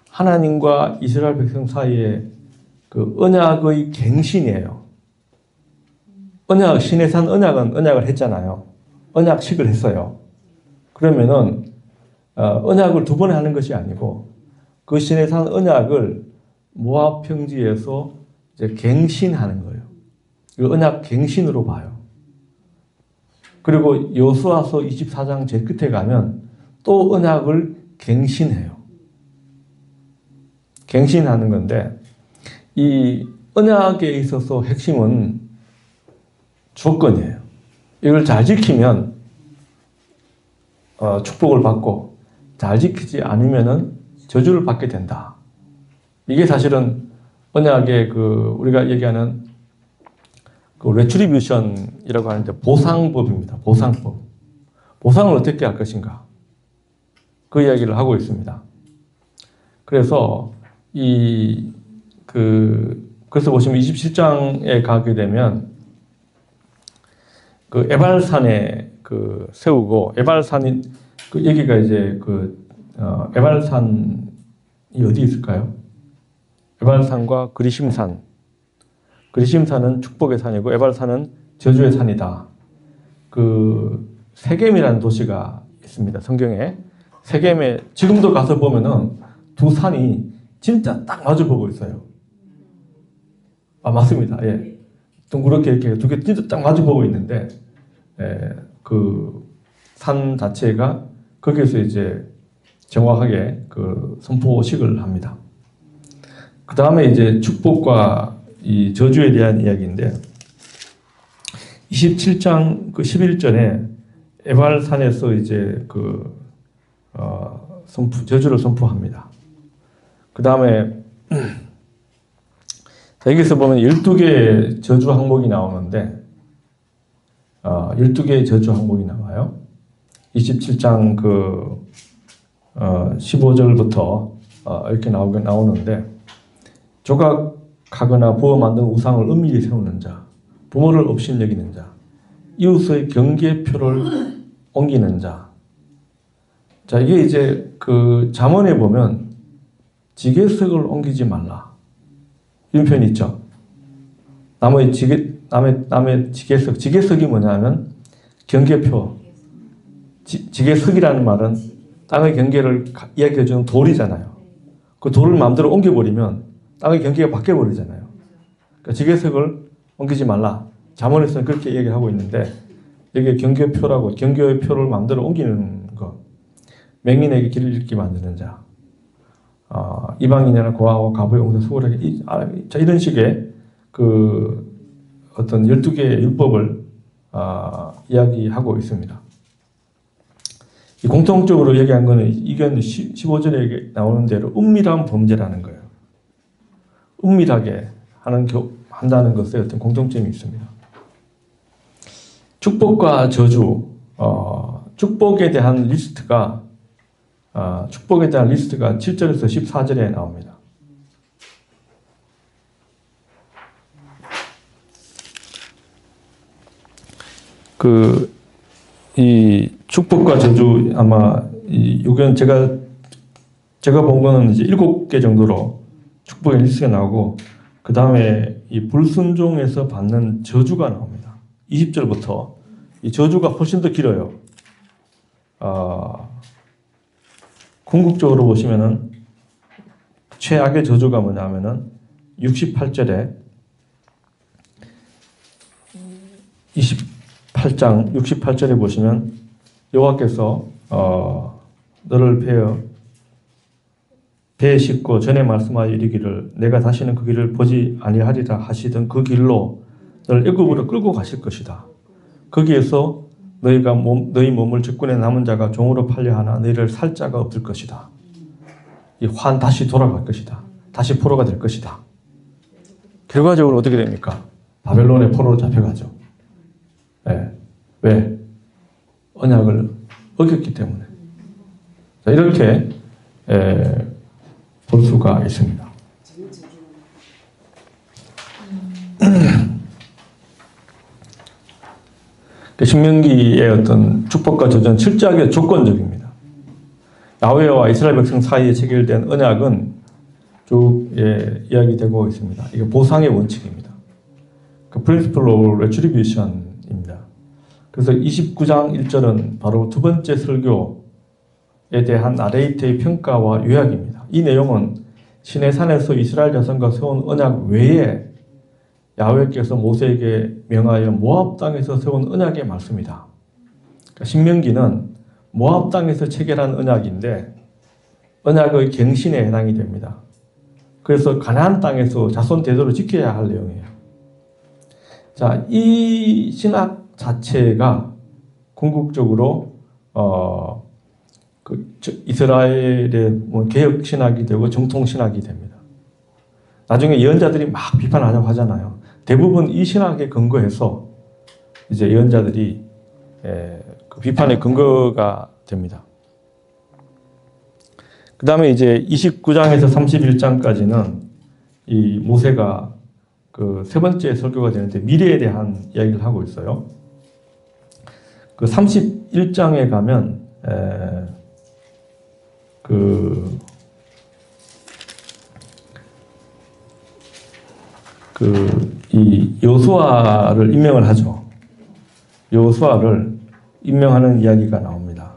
[SPEAKER 1] 하나님과 이스라엘 백성 사이에 언약의 갱신이에요. 시내산 언약을 했잖아요. 언약식을 했어요. 그러면은 언약을 두 번에 하는 것이 아니고 그 시내산 언약을 모압 평지에서 이제 갱신하는 거예요. 이거 언약 갱신으로 봐요. 그리고 여호수아서 24장 제일 끝에 가면 또 언약을 갱신해요. 갱신하는 건데 이 언약에 있어서 핵심은 조건이에요. 이걸 잘 지키면 축복을 받고 잘 지키지 않으면은 저주를 받게 된다. 이게 사실은 언약의 우리가 얘기하는 레트리뷰션이라고 하는데 보상법입니다. 보상법. 보상을 어떻게 할 것인가. 그 이야기를 하고 있습니다. 그래서 그래서 보시면 27장에 가게 되면 에발산에 세우고 에발산이 여기가 이제 에발산이 어디 있을까요? 에발산과 그리심산. 그리심산은 축복의 산이고 에발산은 저주의 산이다. 세겜이라는 도시가 있습니다. 성경에. 세겜에 지금도 가서 보면은 두 산이 진짜 딱 마주보고 있어요. 아, 맞습니다. 예. 둥그렇게 이렇게 두 개 진짜 딱 마주보고 있는데, 산 자체가 거기에서 이제 정확하게 선포식을 합니다. 그 다음에 이제 축복과 이 저주에 대한 이야기인데, 27장 11절에 에발산에서 이제 저주를 선포합니다. 그 다음에 여기서 보면 12개의 저주 항목이 나오는데 12개의 저주 항목이 나와요. 27장 15절부터 이렇게 나오는데 조각하거나 부어 만든 우상을 은밀히 세우는 자, 부모를 업신여기는 자, 이웃의 경계표를 옮기는 자. 자, 이게 이제 잠언에 보면 지게석을 옮기지 말라. 이런 표현이 있죠. 남의 지게석. 지게석이 뭐냐면 경계표. 지게석이라는 말은 땅의 경계를 이야기해주는 돌이잖아요. 그 돌을 마음대로 옮겨버리면 땅의 경계가 바뀌어버리잖아요. 그러니까 지게석을 옮기지 말라. 잠언에서는 그렇게 얘기를 하고 있는데 여기에 경계표라고 경계의 표를 마음대로 옮기는 것. 맹인에게 길을 잃게 만드는 자. 이방인이나 고아와 과부의 옹세 수월하게 이런 식의 어떤 12개의 율법을 이야기하고 있습니다. 공통적으로 얘기한 거는 이건 15절에 나오는 대로 은밀한 범죄라는 거예요. 은밀하게 한다는 것에 어떤 공통점이 있습니다. 축복과 저주, 축복에 대한 리스트가 7절에서 14절에 나옵니다. 이 축복과 저주 아마 이건 제가 본 거는 이제 7개 정도로 축복의 리스트가 나오고 그 다음에 이 불순종에서 받는 저주가 나옵니다. 20절부터 이 저주가 훨씬 더 길어요. 궁극적으로 보시면은 최악의 저주가 뭐냐면은 68절에 28장 68절에 보시면 여호와께서 너를 배에 싣고 전에 말씀하여 이르기를 내가 다시는 그 길을 보지 아니하리라 하시던 그 길로 너를 애굽으로 끌고 가실 것이다. 거기에서 너희 몸을 적군의 남은 자가 종으로 팔려 하나 너희를 살 자가 없을 것이다. 이 환 다시 돌아갈 것이다. 다시 포로가 될 것이다. 결과적으로 어떻게 됩니까? 바벨론의 포로로 잡혀가죠. 네. 왜? 언약을 어겼기 때문에. 자, 이렇게 볼 수가 있습니다. 신명기의 어떤 축복과 저주는 철저하게 조건적입니다. 야훼와 이스라엘 백성 사이에 체결된 언약은 쭉 이야기되고 있습니다. 이게 보상의 원칙입니다. Principle of Retribution입니다. 그래서 29장 1절은 바로 두 번째 설교에 대한 나레이트의 평가와 요약입니다. 이 내용은 시내산에서 이스라엘 자손과 세운 언약 외에 야훼께서 모세에게 명하여 모압 땅에서 세운 언약의 말씀이다. 그러니까 신명기는 모압 땅에서 체결한 언약인데 언약의 갱신에 해당이 됩니다. 그래서 가나안 땅에서 자손 대대로 지켜야 할 내용이에요. 자, 이 신학 자체가 궁극적으로 이스라엘의 개혁 신학이 되고 정통 신학이 됩니다. 나중에 예언자들이 막 비판하자고 하잖아요. 대부분 이 신학에 근거해서 이제 예언자들이 그 비판의 근거가 됩니다. 그 다음에 이제 29장에서 31장까지는 이 모세가 그 세 번째 설교가 되는데 미래에 대한 이야기를 하고 있어요. 그 31장에 가면 이 여호수아를 임명을 하죠. 여호수아를 임명하는 이야기가 나옵니다.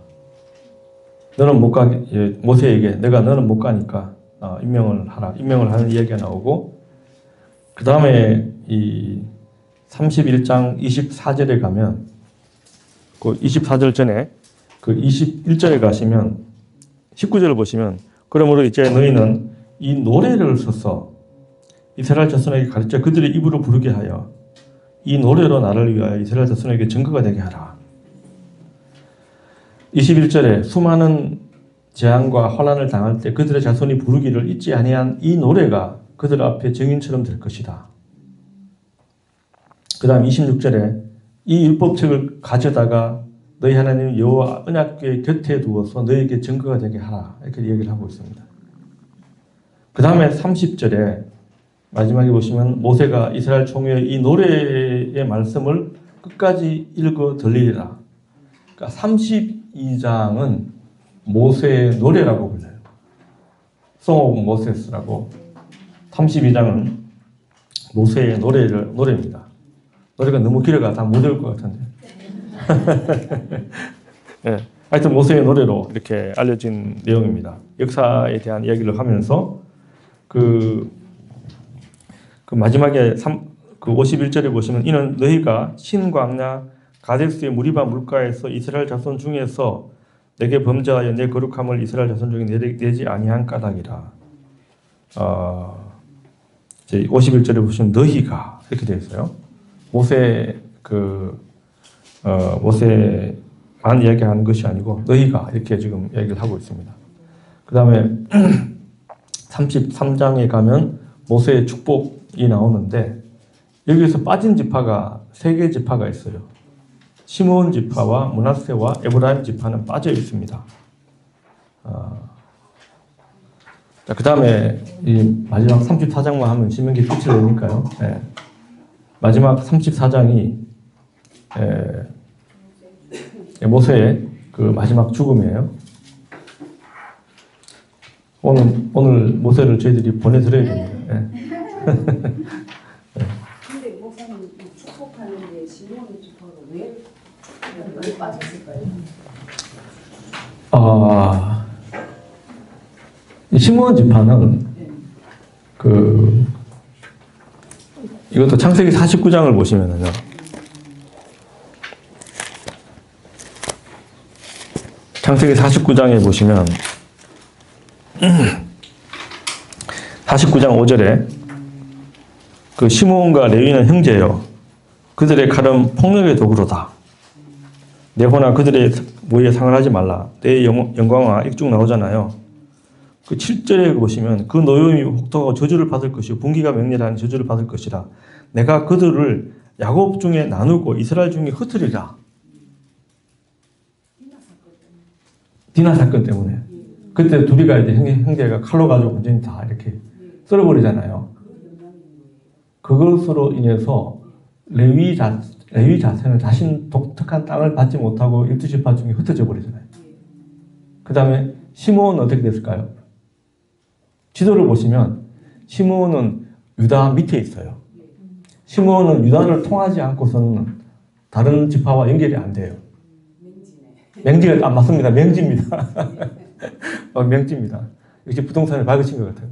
[SPEAKER 1] 너는 못 가게, 모세에게 내가 너는 못 가니까 임명을 하라. 임명을 하는 이야기가 나오고, 그 다음에 이 31장 24절에 가면, 그 24절 전에 그 21절에 가시면 19절을 보시면, 그러므로 이제 너희는 이 노래를 써서 이스라엘 자손에게 가르쳐 그들의 입으로 부르게 하여 이 노래로 나를 위하여 이스라엘 자손에게 증거가 되게 하라. 21절에 수많은 재앙과 환난을 당할 때 그들의 자손이 부르기를 잊지 아니한 이 노래가 그들 앞에 증인처럼 될 것이다. 그 다음 26절에 이 율법책을 가져다가 너희 하나님 여호와 언약궤 곁에 두어서 너희에게 증거가 되게 하라. 이렇게 얘기를 하고 있습니다. 그 다음에 30절에 마지막에 보시면 모세가 이스라엘 총회의 이 노래의 말씀을 끝까지 읽어 들리리라. 그러니까 32장은 모세의 노래라고 불려요. Song of Moses라고. 32장은 모세의 노래입니다. 노래가 너무 길어가 다 못 외울 것 같은데. 네. 하여튼 모세의 노래로 이렇게 알려진 내용입니다. 역사에 대한 이야기를 하면서 그 마지막에 51절에 보시면 이는 너희가 신광야 가데스의 무리바 물가에서 이스라엘 자손 중에서 내게 범죄하여 내 거룩함을 이스라엘 자손 중에 내지 아니한 까닭이라. 51절에 보시면 너희가 이렇게 되어 있어요. 모세만 이야기하는 것이 아니고 너희가 이렇게 지금 얘기를 하고 있습니다. 그 다음에 33장에 가면 모세의 축복이 나오는데 여기에서 빠진 지파가 3개 지파가 있어요. 시므온 지파와 므낫세와 에브라임 지파는 빠져 있습니다. 자, 그 다음에 이 마지막 34장만 하면 신명기 끝이 되니까요. 네. 마지막 34장이 모세의 그 마지막 죽음이에요. 오늘 모세를 저희들이 보내드려야 됩니다. 네.
[SPEAKER 4] 근데 목사님 축복하는데 시몬의 축복은 왜 빠졌을까요?
[SPEAKER 1] 이 시므온 지파는 이것도 창세기 49장을 보시면은요. 창세기 49장에 보시면 49장 5절에 그 시므온과 레위는 형제요. 그들의 칼은 폭력의 도구로다. 네호나 그들의 모에 상을 하지 말라. 내 영광아 일쭉 나오잖아요. 그 7절에 보시면 그 노염이 혹독하고 저주를 받을 것이요 분기가 맹렬한 저주를 받을 것이라. 내가 그들을 야곱 중에 나누고 이스라엘 중에 흩으리라. 디나 사건 때문에. 그때 둘이가 이제 형제가 칼로 가지고 완전히 다 이렇게 썰어버리잖아요. 그것으로 인해서 레위 자체는 자신 독특한 땅을 받지 못하고 12지파 중에 흩어져 버리잖아요. 그 다음에 시므온은 어떻게 됐을까요? 지도를 보시면 시므온은 유다 밑에 있어요. 시므온은 유다를 통하지 않고서는 다른 지파와 연결이 안 돼요. 맹지가 맞습니다. 맹지입니다. 맹지입니다. 역시 부동산을 박으신 것 같아요.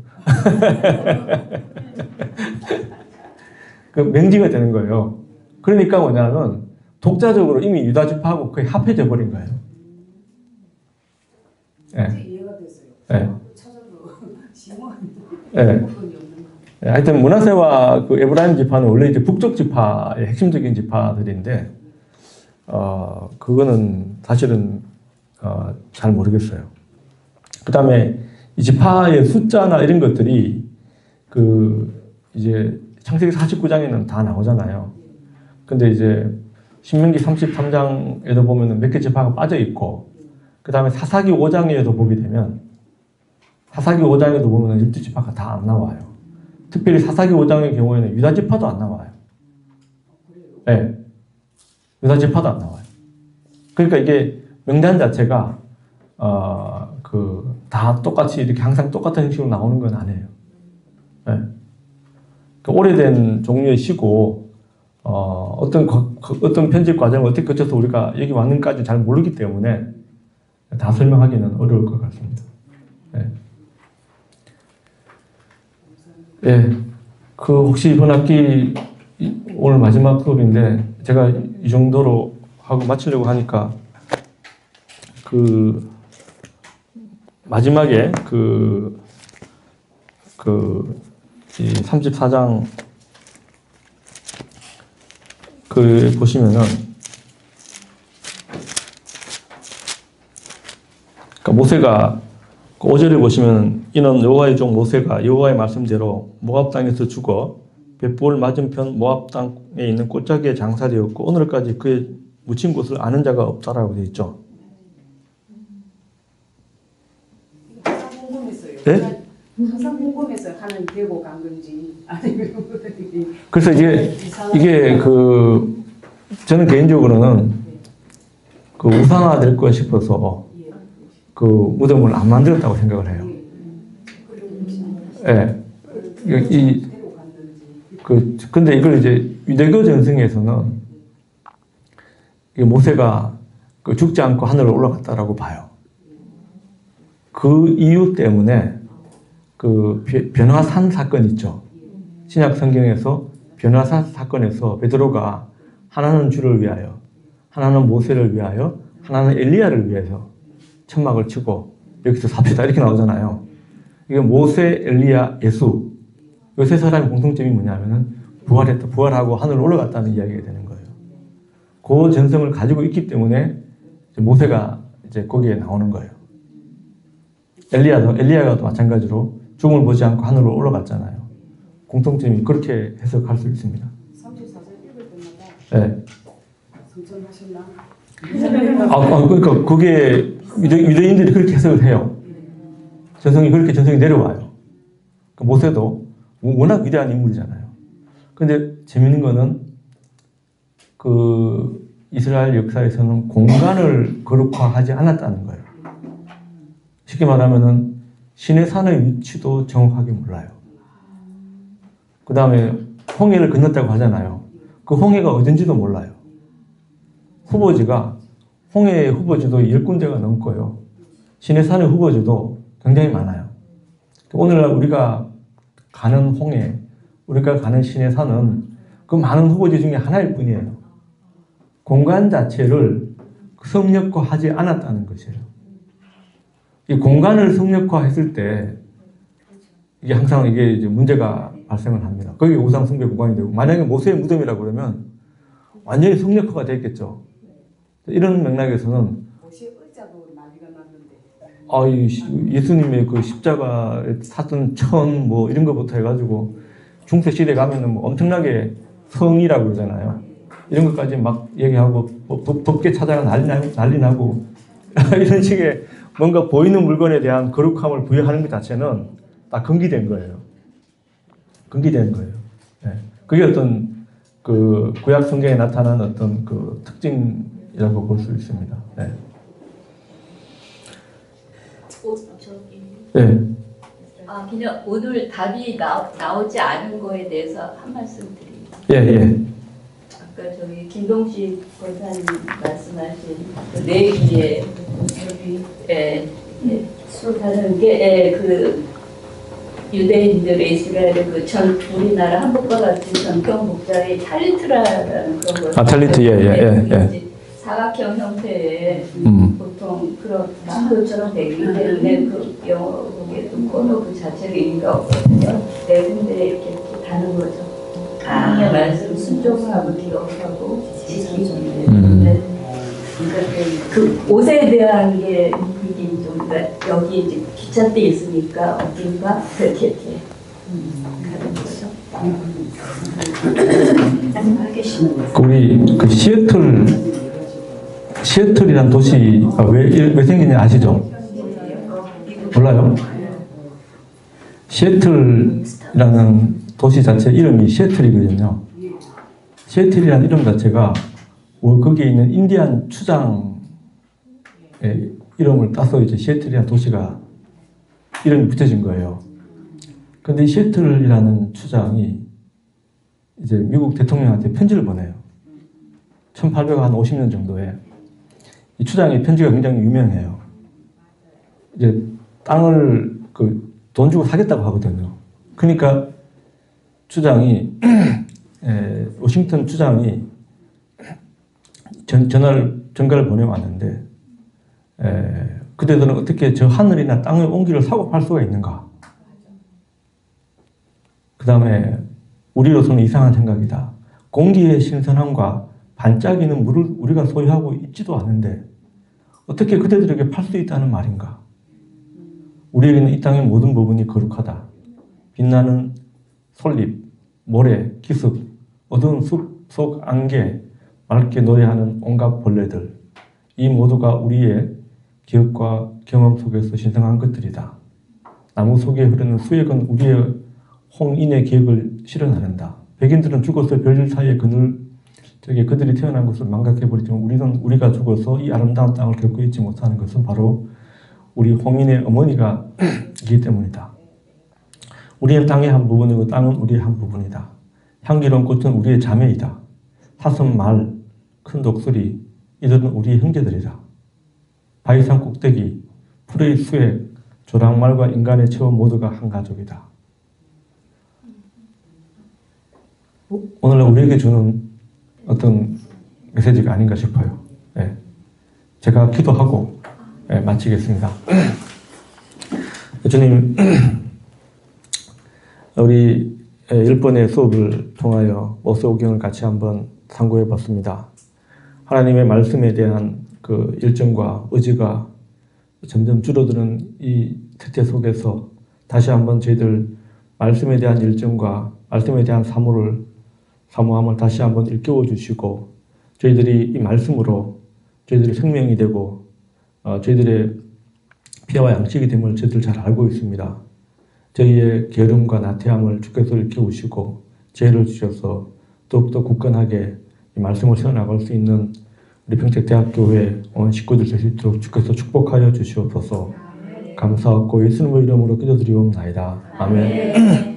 [SPEAKER 1] 그 명지가 되는 거예요. 그러니까 뭐냐면 독자적으로 이미 유다 지파하고 거의 합해져 버린 거예요. 예.
[SPEAKER 4] 이제 이해가 됐어요.
[SPEAKER 1] 예.
[SPEAKER 4] 찾아도 심오한
[SPEAKER 1] 예.
[SPEAKER 4] 부분이 없는 거.
[SPEAKER 1] 예, 하여튼 므낫세와 그 에브라임 지파는 원래 이제 북쪽 지파의 핵심적인 지파들인데, 그거는 사실은 잘 모르겠어요. 그 다음에 이 지파의 숫자나 이런 것들이 이제 창세기 49장에는 다 나오잖아요. 근데 이제 신명기 33장에도 보면은 몇 개 지파가 빠져 있고, 그 다음에 사사기 5장에도 보게 되면, 사사기 5장에도 보면은 12지파가 다 안 나와요. 특별히 사사기 5장의 경우에는 유다 지파도 안 나와요. 네. 유다 지파도 안 나와요. 그러니까 이게 명단 자체가, 다 똑같이 이렇게 항상 똑같은 형식으로 나오는 건 아니에요. 네. 그 오래된 종류의 시고, 어떤 편집 과정을 어떻게 거쳐서 우리가 여기 왔는지까지 잘 모르기 때문에 다 설명하기는 어려울 것 같습니다. 네. 예. 혹시 이번 학기 오늘 마지막 수업인데 제가 이 정도로 하고 마치려고 하니까 마지막에 이 34장 보시면은 그러니까 모세가 5절에 보시면 이는 여호와의 종 모세가 여호와의 말씀대로 모압 땅에서 죽어 벳볼 맞은편 모압 땅에 있는 골짜기에 장사되었고 오늘까지 그의 묻힌 곳을 아는 자가 없다라고 되어 있죠.
[SPEAKER 4] 항상 궁금했어요.
[SPEAKER 1] 네?
[SPEAKER 4] 항상 궁금했어요. 하는 되고 간 건지 아니면
[SPEAKER 1] 그래서 이게 저는 개인적으로는 우상화될 거 싶어서 무덤을 안 만들었다고 생각을 해요. 예. 근데 이걸 이제 유대교 전승에서는 모세가 죽지 않고 하늘로 올라갔다라고 봐요. 그 이유 때문에 변화산 사건 있죠. 신약 성경에서 변화산 사건에서 베드로가 하나는 주를 위하여, 하나는 모세를 위하여, 하나는 엘리야를 위해서 천막을 치고 여기서 삽시다 이렇게 나오잖아요. 이게 모세, 엘리야, 예수 이 세 사람의 공통점이 뭐냐면은 부활하고 하늘로 올라갔다는 이야기가 되는 거예요. 그 전성을 가지고 있기 때문에 모세가 이제 거기에 나오는 거예요. 엘리야가 또 마찬가지로 죽음을 보지 않고 하늘로 올라갔잖아요. 공통점이 그렇게 해석할 수 있습니다.
[SPEAKER 4] 34절 읽을 때마다
[SPEAKER 1] 네.
[SPEAKER 4] 성천하셨나?
[SPEAKER 1] 그러니까 그게 유대인들이 그렇게 해석을 해요. 전성이 내려와요. 모세도 워낙 위대한 인물이잖아요. 근데 재밌는 거는 이스라엘 역사에서는 공간을 거룩화하지 않았다는 거예요. 쉽게 말하면은 신의 산의 위치도 정확하게 몰라요. 그 다음에 홍해를 건넜다고 하잖아요. 그 홍해가 어딘지도 몰라요. 후보지가 홍해의 후보지도 10군데가 넘고요. 신의 산의 후보지도 굉장히 많아요. 오늘날 우리가 가는 홍해, 우리가 가는 신의 산은 그 많은 후보지 중에 하나일 뿐이에요. 공간 자체를 성역화하지 않았다는 것이에요. 이 공간을 성역화했을 때 이게 항상 이제 문제가 발생을 합니다. 거기 우상 숭배 공간이 되고 만약에 모세의 무덤이라고 그러면 완전히 성역화가 됐겠죠. 이런 맥락에서는
[SPEAKER 4] 옷이 의자도 난리가 났는데.
[SPEAKER 1] 예수님의 십자가에 탔던 천 이런 것부터 해가지고 중세 시대 가면은 엄청나게 성이라고 그러잖아요. 이런 것까지 막 얘기하고 덥게 찾아가 난리 나고 이런 식의 뭔가 보이는 물건에 대한 거룩함을 부여하는 것 자체는 다 금기된 거예요. 금기된 거예요. 네. 그게 어떤 구약 성경에 나타난 어떤 특징이라고 볼 수 있습니다. 네. 네.
[SPEAKER 2] 그냥 오늘 답이 나오지 않은 거에 대해서 한 말씀 드립니다.
[SPEAKER 1] 예.
[SPEAKER 2] 아까 김동식 권사님 말씀하신 네 개의 수다는 게 유대인들의 이스라엘의 우리나라 한복과 같은 전통 복장이 탈리트라라는 그런 거.
[SPEAKER 1] 탈리트, 예.
[SPEAKER 2] 사각형 형태의 보통 그런 수도처럼 되기 때문에 그 영어 거기에 또 코너 그 자체가 의미가 없거든요. 네 군데 이렇게 다는 거죠. 하나님의 말씀 순종하고 기억하고 지키기. 네. 그 옷에 대한 게 이게 좀 여기 이제 기차 때 있으니까 어딘가 그렇게 가는 거죠.
[SPEAKER 1] 우리 그 시애틀이란 도시가 왜 생긴지 아시죠? 몰라요? 시애틀이라는 도시 자체 이름이 시애틀이거든요. 시애틀이라는 이름 자체가 거기에 있는 인디안 추장의 이름을 따서 이제 시애틀이라는 도시가 이름이 붙여진 거예요. 근데 시애틀이라는 추장이 이제 미국 대통령한테 편지를 보내요. 1850년 정도에. 이 추장의 편지가 굉장히 유명해요. 이제 땅을 돈 주고 사겠다고 하거든요. 그러니까 추장이, 워싱턴 추장이 전가를 보내왔는데, 그대들은 어떻게 저 하늘이나 땅의 온기를 사고 팔 수가 있는가? 그 다음에 우리로서는 이상한 생각이다. 공기의 신선함과 반짝이는 물을 우리가 소유하고 있지도 않은데 어떻게 그대들에게 팔 수 있다는 말인가? 우리에게는 이 땅의 모든 부분이 거룩하다. 빛나는 솔잎, 모래, 기슭, 어두운 숲 속 안개, 맑게 노래하는 온갖 벌레들, 이 모두가 우리의 기억과 경험 속에서 신성한 것들이다. 나무 속에 흐르는 수액은 우리의 홍인의 기억을 실현하는다. 백인들은 죽어서 별들 사이에 그들이 태어난 것을 망각해버리지만 우리가 죽어서 이 아름다운 땅을 겪고 있지 못하는 것은 바로 우리 홍인의 어머니가 이기 때문이다. 우리는 땅의 한 부분이고 땅은 우리의 한 부분이다. 향기로운 꽃은 우리의 자매이다. 사슴, 말, 큰 독수리, 이들은 우리의 형제들이다. 바위산 꼭대기, 풀의 수액, 조랑말과 인간의 체험 모두가 한 가족이다. 오늘 우리에게 주는 어떤 메시지가 아닌가 싶어요. 네. 제가 기도하고 마치겠습니다. 주님, 우리 10번의 수업을 통하여 모세오경을 같이 한번 상고해 봤습니다. 하나님의 말씀에 대한 그 열정과 의지가 점점 줄어드는 이 태태 속에서 다시 한번 저희들 말씀에 대한 열정과 말씀에 대한 사모함을 다시 한번 일깨워 주시고 저희들이 이 말씀으로 저희들의 생명이 되고 저희들의 피와 양식이 됨을 저희들 잘 알고 있습니다. 저희의 게으름과 나태함을 주께서 일깨우시고 지혜를 주셔서 더욱더 굳건하게 이 말씀을 세워나갈 수 있는 우리 평택대학교의 온 식구들 될 수 있도록 주께서 축복하여 주시옵소서. 감사하고 예수님의 이름으로 기도드리옵나이다. 아멘.